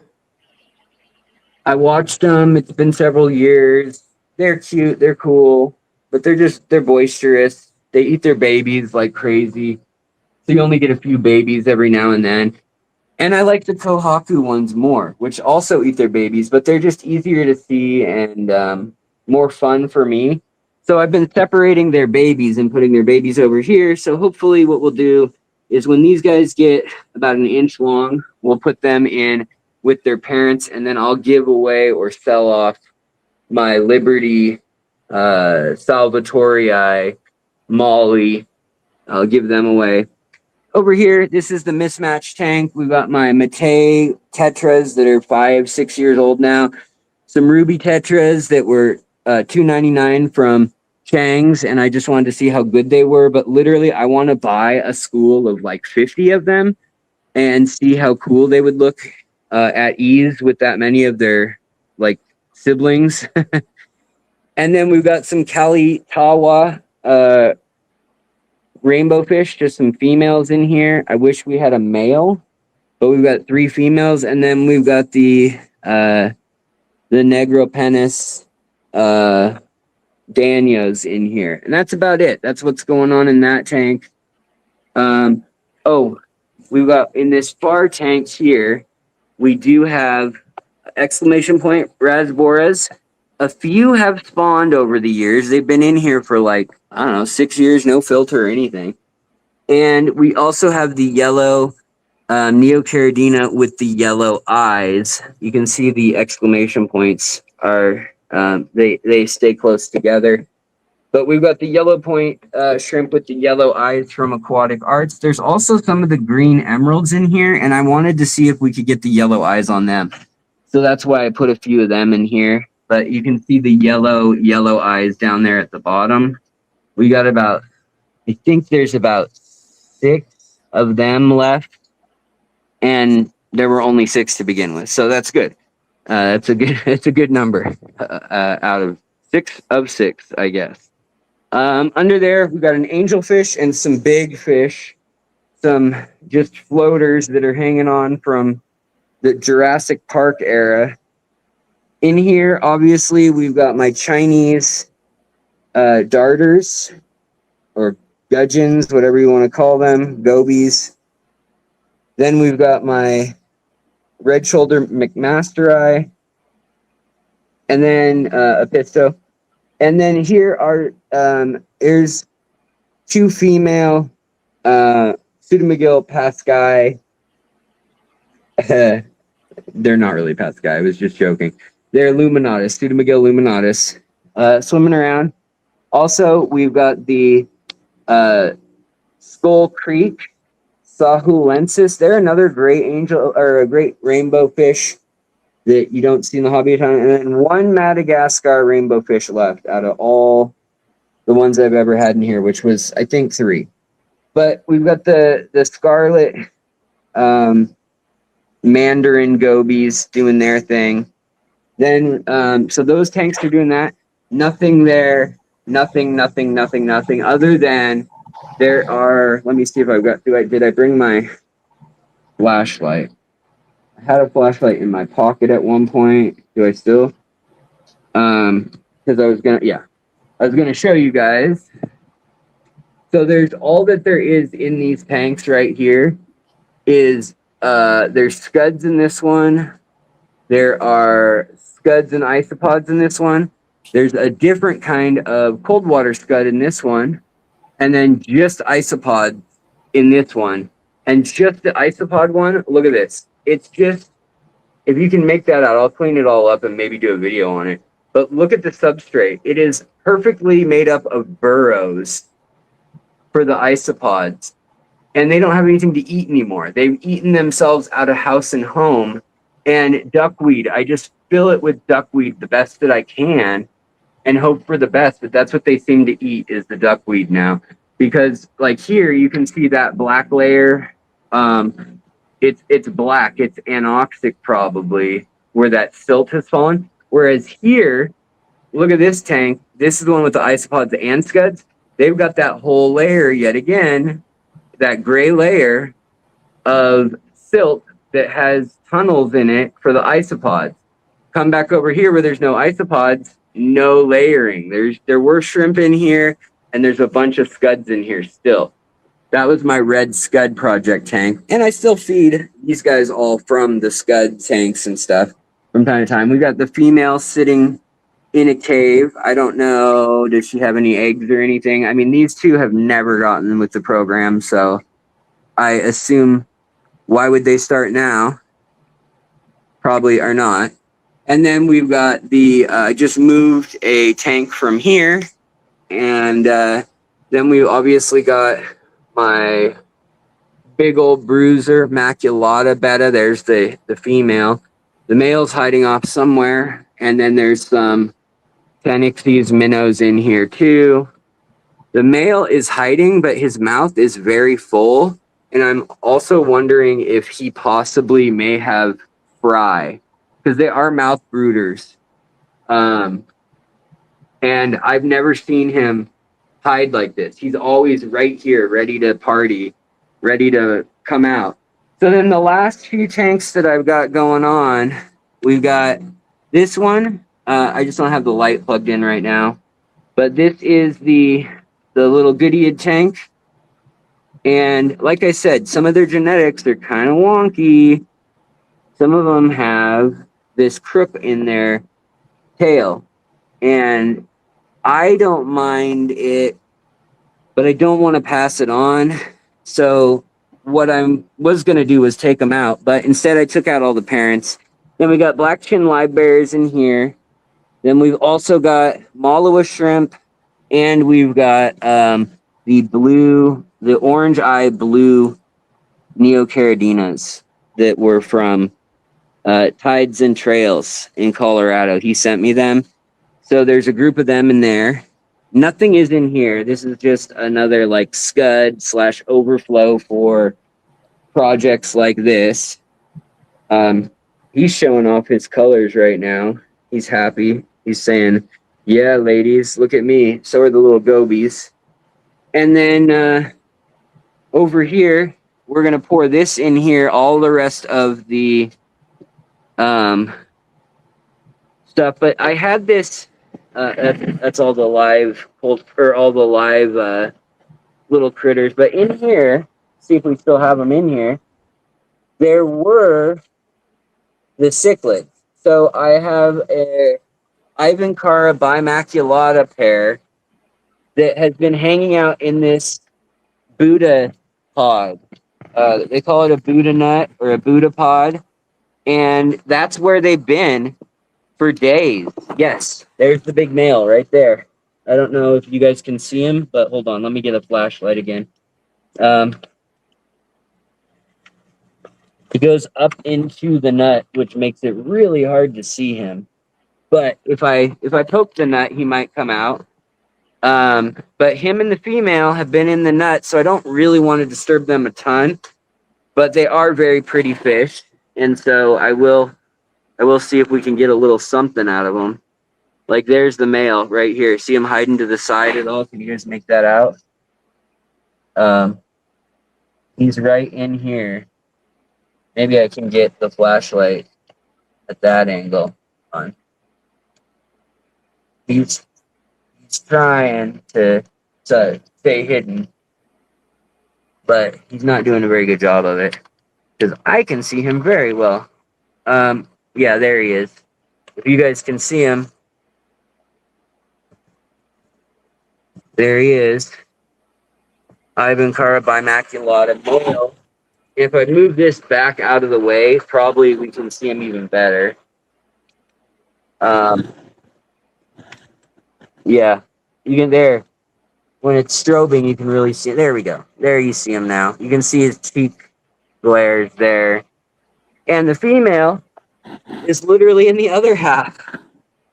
I watched them. It's been several years. They're cute. They're cool. But they're boisterous. They eat their babies like crazy. So you only get a few babies every now and then. And I like the Kohaku ones more, which also eat their babies, but they're just easier to see and more fun for me. So I've been separating their babies and putting their babies over here. So hopefully what we'll do is when these guys get about an inch long, we'll put them in with their parents, and then I'll give away or sell off my Liberty Salvatorii Molly. I'll give them away. Over here, this is the mismatch tank. We've got my Matei Tetras that are 5-6 years old now. Some Ruby Tetras that were $2.99 from Chang's, and I just wanted to see how good they were. But literally, I want to buy a school of like 50 of them and see how cool they would look at ease with that many of their like siblings. And then we've got some Kalitawa rainbow fish, just some females in here. I wish we had a male, but we've got 3 females, and then we've got the Negro Penis Danios in here, and that's about it. That's what's going on in that tank. Oh, we've got in this far tank here, we do have exclamation point Rasboras. A few have spawned over the years. They've been in here for like, I don't know, 6 years, no filter or anything. And we also have the yellow Neocaridina with the yellow eyes. You can see the exclamation points are, they stay close together. But we've got the yellow point shrimp with the yellow eyes from Aquatic Arts. There's also some of the green emeralds in here, and I wanted to see if we could get the yellow eyes on them. So that's why I put a few of them in here. But you can see the yellow eyes down there at the bottom. We got about, I think there's about 6 of them left. And there were only 6 to begin with. So that's good. It's a good number out of 6 of 6, I guess. Under there, we've got an angelfish and some big fish. Some just floaters that are hanging on from the Jurassic Park era. In here, obviously, we've got my Chinese darters, or gudgeons, whatever you want to call them, gobies. Then we've got my red shoulder McMasteri, and then a Pisto. And then here are, there's 2 female Pseudomygil Pascae. They're not really Pascae, I was just joking. They're Luminatus, Pseudomygil Luminatus, swimming around. Also, we've got the Skull Creek Sahulensis. They're another great angel or a great rainbow fish that you don't see in the hobby a ton. And then 1 Madagascar rainbow fish left out of all the ones I've ever had in here, which was, I think, 3. But we've got the scarlet Mandarin gobies doing their thing. Then, so those tanks are doing that. Nothing there. Nothing. Other than there are. Let me see if I've got. Did I bring my flashlight? I had a flashlight in my pocket at one point. Do I still? Because I was gonna show you guys. So there's all that there is in these tanks right here. Is there's scuds in this one. There are scuds and isopods in this one. There's a different kind of cold water scud in this one, and then just isopods in this one. And just the isopod one, look at this. It's just, if you can make that out, I'll clean it all up and maybe do a video on it. But look at the substrate. It is perfectly made up of burrows for the isopods. And they don't have anything to eat anymore. They've eaten themselves out of house and home. And duckweed, I just fill it with duckweed the best that I can and hope for the best. But that's what they seem to eat, is the duckweed now. Because like here, you can see that black layer. It's black. It's anoxic probably, where that silt has fallen. Whereas here, look at this tank. This is the one with the isopods and scuds. They've got that whole layer yet again, that gray layer of silt that has tunnels in it for the isopods. Come back over here where there's no isopods, no layering. There were shrimp in here, and there's a bunch of scuds in here still. That was my red scud project tank. And I still feed these guys all from the scud tanks and stuff from time to time. We got the female sitting in a cave. I don't know, does she have any eggs or anything? I mean, these two have never gotten with the program, so I assume, why would they start now? Probably are not. And then we've got the, I just moved a tank from here. And then we obviously got my big old bruiser, maculata betta. There's the female. The male's hiding off somewhere. And then there's some Tenixies minnows in here too. The male is hiding, but his mouth is very full. And I'm also wondering if he possibly may have fry, because they are mouth brooders. And I've never seen him hide like this. He's always right here, ready to party, ready to come out. So then the last few tanks that I've got going on, we've got this one. I just don't have the light plugged in right now. But this is the little Goodyead tank. And like I said, some of their genetics are kind of wonky. Some of them have this crook in their tail. And I don't mind it, but I don't want to pass it on. So what I was going to do was take them out. But instead, I took out all the parents. Then we got black chin live bears in here. Then we've also got Malawa shrimp. And we've got the orange eye blue neocaradinas that were from Tides and Trails in Colorado. He sent me them. So there's a group of them in there. Nothing is in here. This is just another like scud / overflow for projects like this. He's showing off his colors right now. He's happy. He's saying, yeah, ladies, look at me. So are the little gobies. And then over here, we're going to pour this in here, all the rest of the stuff. But I had this, that's all the live, or all the live little critters. But in here, see if we still have them in here, there were the cichlids. So I have a Ivancara bimaculata pair that has been hanging out in this Buddha pod. They call it a Buddha nut or a Buddha pod. And that's where they've been for days. Yes, there's the big male right there. I don't know if you guys can see him, but hold on. Let me get a flashlight again. He goes up into the nut, which makes it really hard to see him. But if I poke the nut, he might come out. But him and the female have been in the nut, so I don't really want to disturb them a ton. But they are very pretty fish, and so I will I will see if we can get a little something out of them. Like there's the male right here. See him hiding to the side at all? Can you guys make that out? He's right in here. Maybe I can get the flashlight at that angle on. He's trying to stay hidden, but he's not doing a very good job of it because I can see him very well. Yeah, there he is. If you guys can see him, there he is. Ivancara bimaculata male. If I move this back out of the way, probably we can see him even better. Yeah, you can there. When it's strobing, you can really see it. There we go. There you see him now. You can see his cheek glares there. And the female is literally in the other half.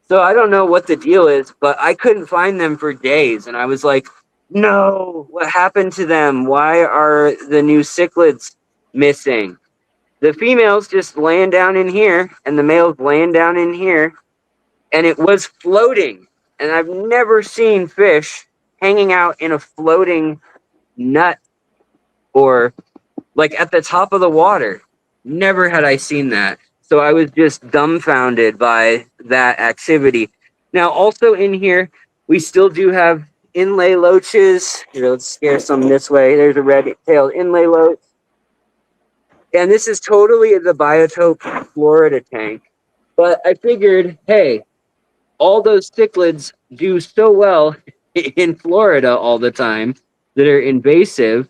So I don't know what the deal is, but I couldn't find them for days. And I was like, no, what happened to them? Why are the new cichlids missing? The female's just laying down in here, and the male's laying down in here. And it was floating. And I've never seen fish hanging out in a floating nut or like at the top of the water. Never had I seen that. So I was just dumbfounded by that activity. Now, also in here, we still do have inlay loaches. Here, let's scare some this way. There's a red-tailed inlay loach. And this is totally the Biotope Florida tank. But I figured, hey, all those cichlids do so well in Florida all the time that are invasive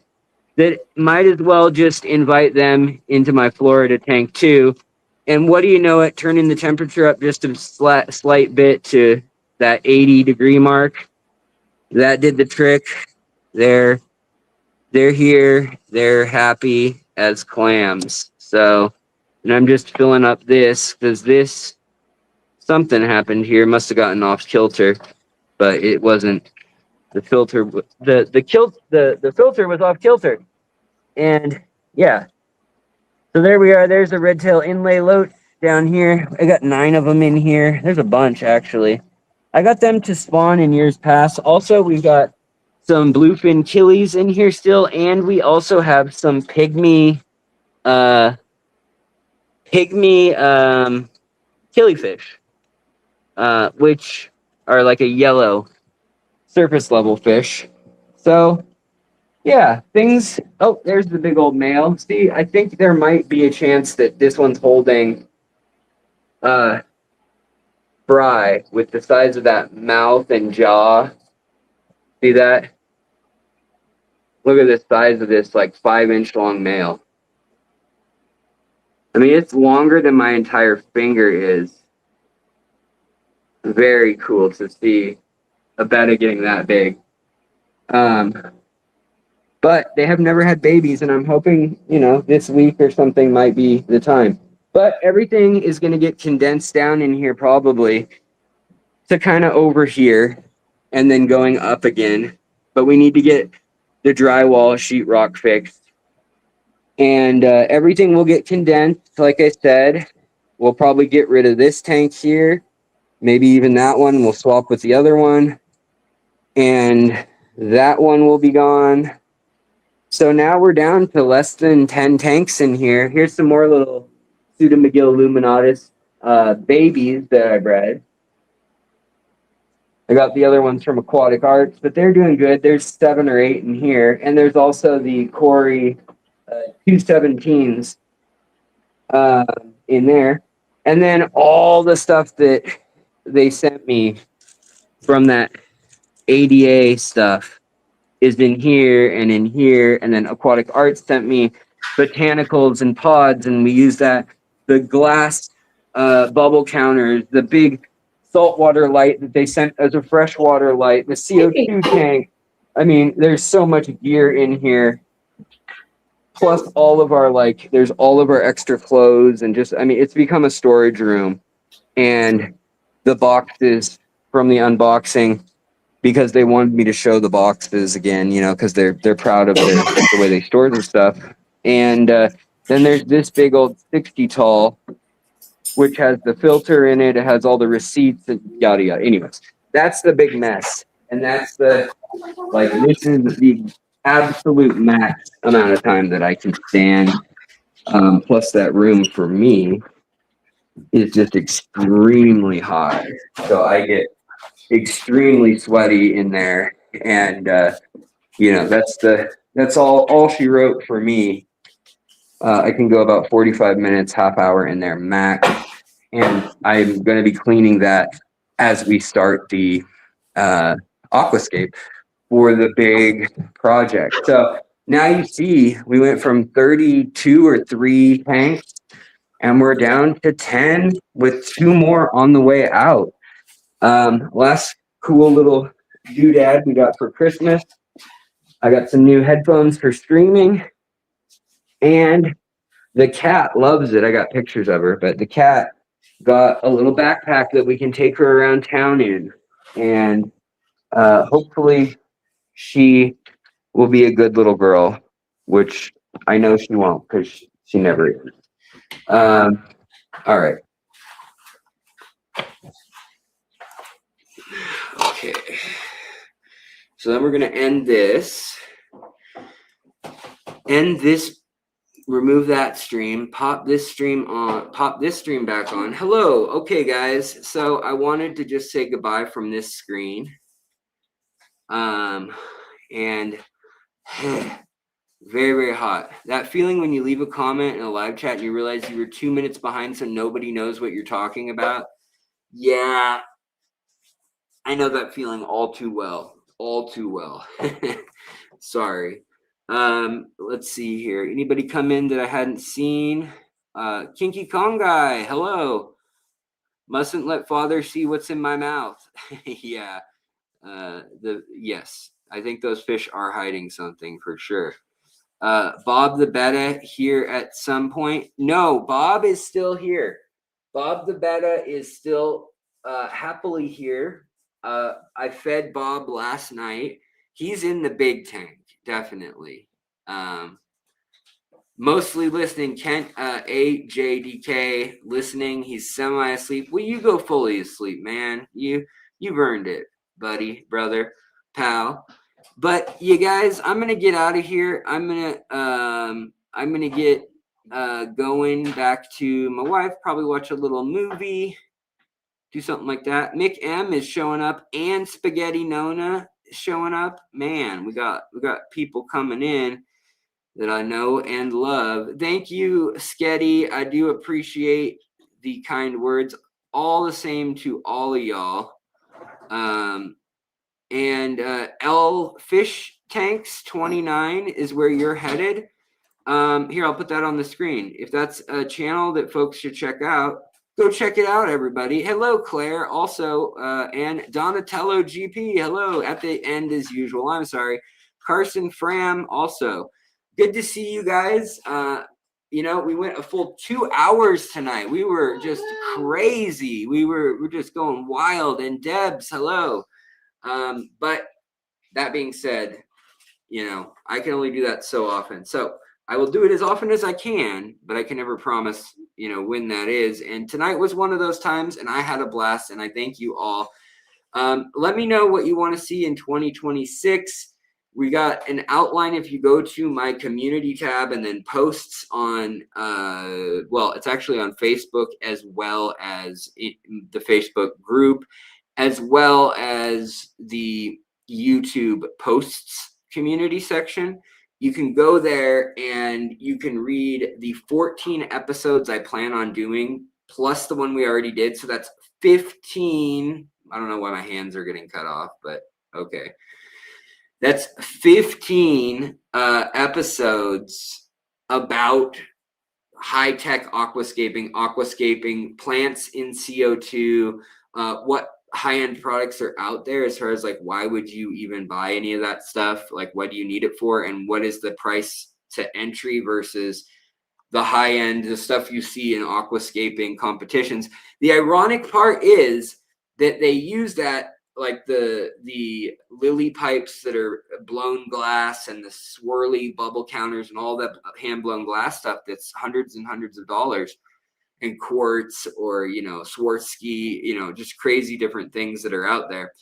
that might as well just invite them into my Florida tank too. And what do you know it, turning the temperature up just a slight bit to that 80-degree mark. That did the trick. They're here. They're happy as clams. So, and I'm just filling up this because this, something happened here. Must have gotten off kilter, but it wasn't. The filter, the filter was off kilter. And yeah, so there we are. There's a red tail inlay loach down here. I got 9 of them in here. There's a bunch actually. I got them to spawn in years past. Also, we've got some bluefin killies in here still, and we also have some pygmy killifish, which are like a yellow surface level fish. So yeah, things. Oh, there's the big old male. See, I think there might be a chance that this one's holding fry with the size of that mouth and jaw. See that? Look at the size of this, like 5-inch long male. I mean, it's longer than my entire finger is. Very cool to see a betta getting that big. But they have never had babies, and I'm hoping, this week or something might be the time. But everything is going to get condensed down in here probably to kind of over here and then going up again. But we need to get the drywall sheetrock fixed. And everything will get condensed, like I said. We'll probably get rid of this tank here. Maybe even that one. We'll swap with the other one. And that one will be gone. So now we're down to less than 10 tanks in here. Here's some more little Pseudomagil luminatus babies that I bred. I got the other ones from Aquatic Arts, but they're doing good. There's 7 or 8 in here. And there's also the Corey 217s in there. And then all the stuff that they sent me from that ADA stuff is in here and in here. And then Aquatic Arts sent me botanicals and pods, and we use that. The glass bubble counters, the big saltwater light that they sent as a freshwater light, the CO2 tank. I mean, there's so much gear in here. Plus all of our, there's all of our extra clothes and just, it's become a storage room. And the boxes from the unboxing, because they wanted me to show the boxes again, because they're proud of the way they store their stuff. And then there's this big old 60 tall which has the filter in it. It has all the receipts and yada yada. Anyways, that's the big mess, and that's the like this is the absolute max amount of time that I can stand. Plus, that room for me is just extremely hot, so I get extremely sweaty in there, and that's all she wrote for me. I can go about 45 minutes, half hour in there max, and I'm going to be cleaning that as we start the aquascape for the big project. So now you see we went from 32 or 3 tanks and we're down to 10 with 2 more on the way out. Last cool little doodad we got for Christmas. I got some new headphones for streaming, and the cat loves it. I got pictures of her, but the cat got a little backpack that we can take her around town in, and hopefully she will be a good little girl, which I know she won't because she never is. All right. Okay. So then we're going to end this. Remove that stream, pop this stream back on. Hello. Okay, guys. So I wanted to just say goodbye from this screen. And very, very hot. That feeling when you leave a comment in a live chat and you realize you were 2 minutes behind so nobody knows what you're talking about. Yeah, I know that feeling all too well. All too well. Sorry. Let's see here. Anybody come in that I hadn't seen? Kinky Kong guy, hello. Mustn't let father see what's in my mouth. Yeah. Yes, I think those fish are hiding something for sure. Bob the Betta here at some point. No, Bob is still here. Bob the Betta is still happily here. I fed Bob last night. He's in the big tank, definitely. Mostly listening. Kent AJDK listening. He's semi asleep. Well, you go fully asleep, man. You've earned it, buddy, brother, pal. But you guys, I'm gonna get out of here. I'm gonna get going back to my wife. Probably watch a little movie. Do something like that. Mick M is showing up, and Spaghetti Nona is showing up. Man, we got people coming in that I know and love. Thank you, Sketty. I do appreciate the kind words. All the same to all of y'all. And L Fish Tanks 29 is where you're headed. Here, I'll put that on the screen. If that's a channel that folks should check out, go check it out, everybody. Hello, Claire, also, and Donatello GP. Hello, at the end as usual. I'm sorry. Carson Fram, also. Good to see you guys. We went a full 2 hours tonight. We were just crazy. We're just going wild. And Debs, hello. But that being said, I can only do that so often. So I will do it as often as I can, but I can never promise, when that is. And tonight was one of those times, and I had a blast, and I thank you all. Let me know what you want to see in 2026. We got an outline if you go to my community tab and then posts on, it's actually on Facebook as well as the Facebook group, as well as the YouTube posts community section. You can go there and you can read the 14 episodes I plan on doing, plus the one we already did. So that's 15. I don't know why my hands are getting cut off, but okay. That's 15 episodes about high-tech aquascaping, plants in CO2, what high-end products are out there as far as like why would you even buy any of that stuff, like what do you need it for, and what is the price to entry versus the high-end, the stuff you see in aquascaping competitions. The ironic part is that they use that, like the lily pipes that are blown glass and the swirly bubble counters and all that hand blown glass stuff that's hundreds and hundreds of dollars. and quartz, or, you know, Swarovski, you know, just crazy different things that are out there.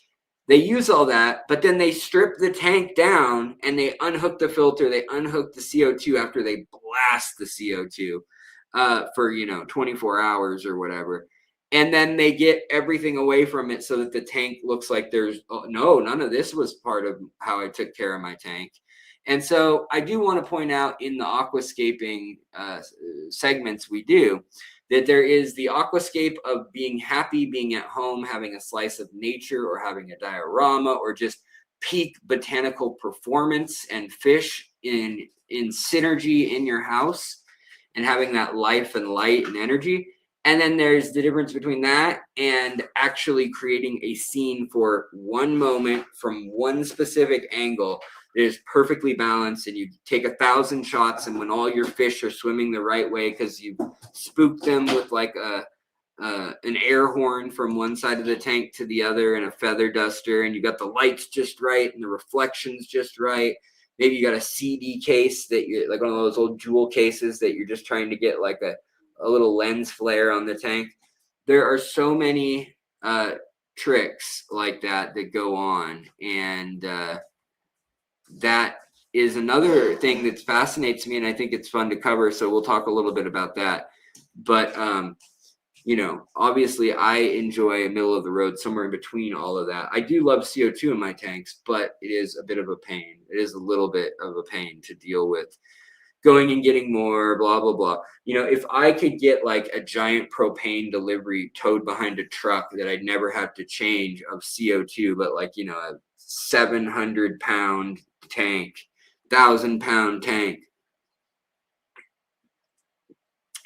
They use all that, but then they strip the tank down and they unhook the filter, they unhook the CO2 after they blast the CO2 for, you know, 24 hours or whatever. And then they get everything away from it so that the tank looks like there's, oh, no, none of this was part of how I took care of my tank. And so I do want to point out in the aquascaping segments we do, that there is the aquascape of being happy, being at home, having a slice of nature, or having a diorama, or just peak botanical performance and fish in synergy in your house, and having that life and light and energy. And then there's the difference between that and actually creating a scene for one moment from one specific angle that is perfectly balanced, and you take 1,000 shots, and when all your fish are swimming the right way because you spooked them with like an air horn from one side of the tank to the other and a feather duster, and you got the lights just right and the reflections just right. Maybe you got a CD case that you're like one of those old jewel cases that you're just trying to get like a little lens flare on the tank. There are so many tricks like that that go on, and that is another thing that fascinates me, and I think it's fun to cover, so we'll talk a little bit about that. But you know, obviously I enjoy middle of the road, somewhere in between all of that. I do love CO2 in my tanks, but it is a bit of a pain. It is a little bit of a pain to deal with, going and getting more, blah, blah, blah. You know, if I could get like a giant propane delivery towed behind a truck that I'd never have to change of CO2, but like, you know, a 700-pound tank, 1,000-pound tank,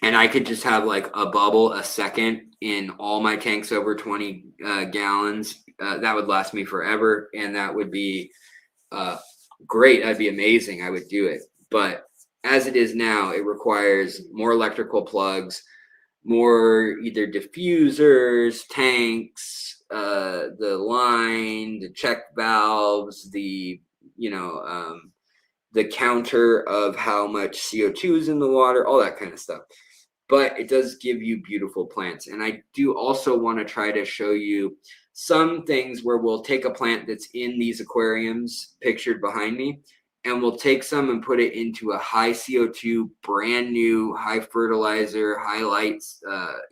and I could just have like a bubble a second in all my tanks over 20 gallons, that would last me forever, and that would be great. That'd be amazing. I would do it. But as it is now, it requires more electrical plugs, more either diffusers, tanks, the line, the check valves, the, you know, the counter of how much CO2 is in the water, all that kind of stuff. But it does give you beautiful plants. And I do also want to try to show you some things where we'll take a plant that's in these aquariums pictured behind me, and we'll take some and put it into a high CO2, brand new, high fertilizer, high lights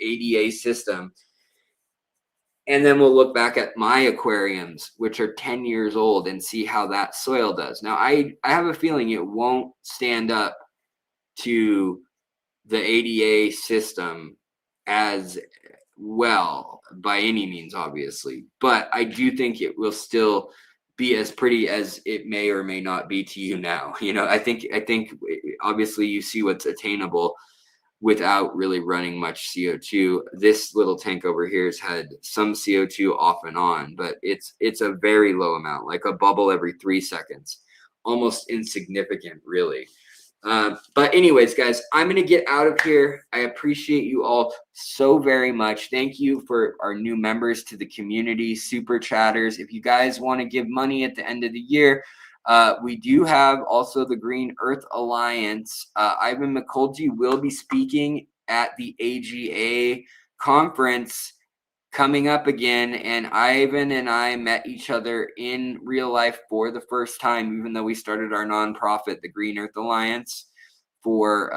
ADA system. And then we'll look back at my aquariums, which are 10 years old, and see how that soil does. Now, I have a feeling it won't stand up to the ADA system as well by any means, obviously. But I do think it will still be as pretty as it may or may not be to you now. You know, I think obviously you see what's attainable without really running much CO2. This little tank over here has had some CO2 off and on, but it's a very low amount, like a bubble every 3 seconds, almost insignificant, really. But anyways, guys, I'm going to get out of here. I appreciate you all so very much. Thank you for our new members to the community, super chatters. If you guys want to give money at the end of the year, we do have also the Green Earth Alliance. Ivan McColgy will be speaking at the AGA conference coming up again, and Ivan and I met each other in real life for the first time, even though we started our nonprofit, the Green Earth Alliance, for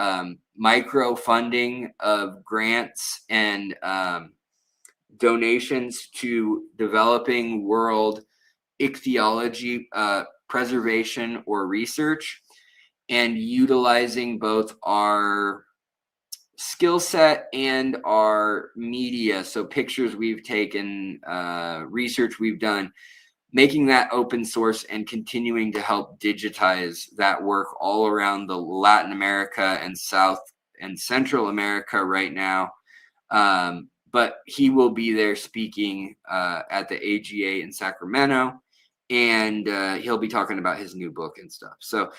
micro funding of grants and donations to developing world ichthyology preservation or research, and utilizing both our skill set and our media, so pictures we've taken, research we've done, making that open source and continuing to help digitize that work all around the Latin America and South and Central America right now. But he will be there speaking at the AGA in Sacramento, and he'll be talking about his new book and stuff. So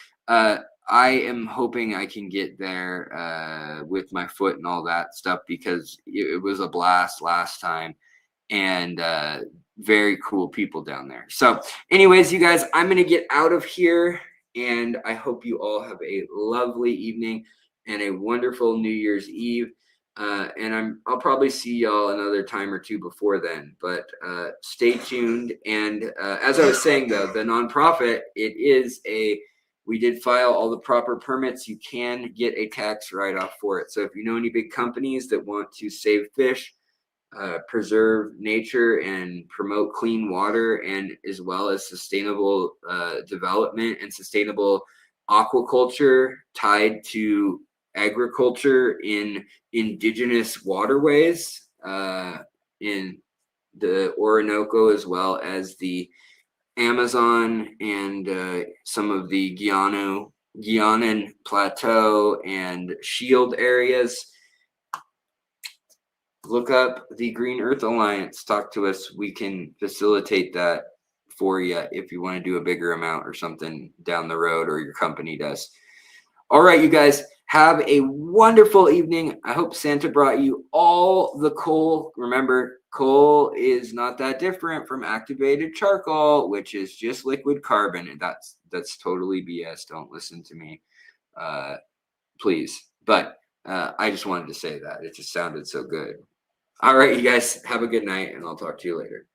I am hoping I can get there with my foot and all that stuff, because it was a blast last time, and very cool people down there. So anyways, you guys, I'm going to get out of here, and I hope you all have a lovely evening and a wonderful New Year's Eve. And I'll probably see y'all another time or two before then, but stay tuned. And as I was saying, though, the nonprofit, we did file all the proper permits. You can get a tax write-off for it. So if you know any big companies that want to save fish, preserve nature, and promote clean water, and as well as sustainable development and sustainable aquaculture tied to agriculture in indigenous waterways in the Orinoco, as well as the Amazon and some of the Guianan Plateau and Shield areas, look up the Green Earth Alliance. Talk to us. We can facilitate that for you if you want to do a bigger amount or something down the road, or your company does. All right, you guys, have a wonderful evening. I hope Santa brought you all the coal. Remember, coal is not that different from activated charcoal, which is just liquid carbon. And that's totally BS. Don't listen to me, please. But I just wanted to say that. It just sounded so good. All right, you guys, have a good night, and I'll talk to you later.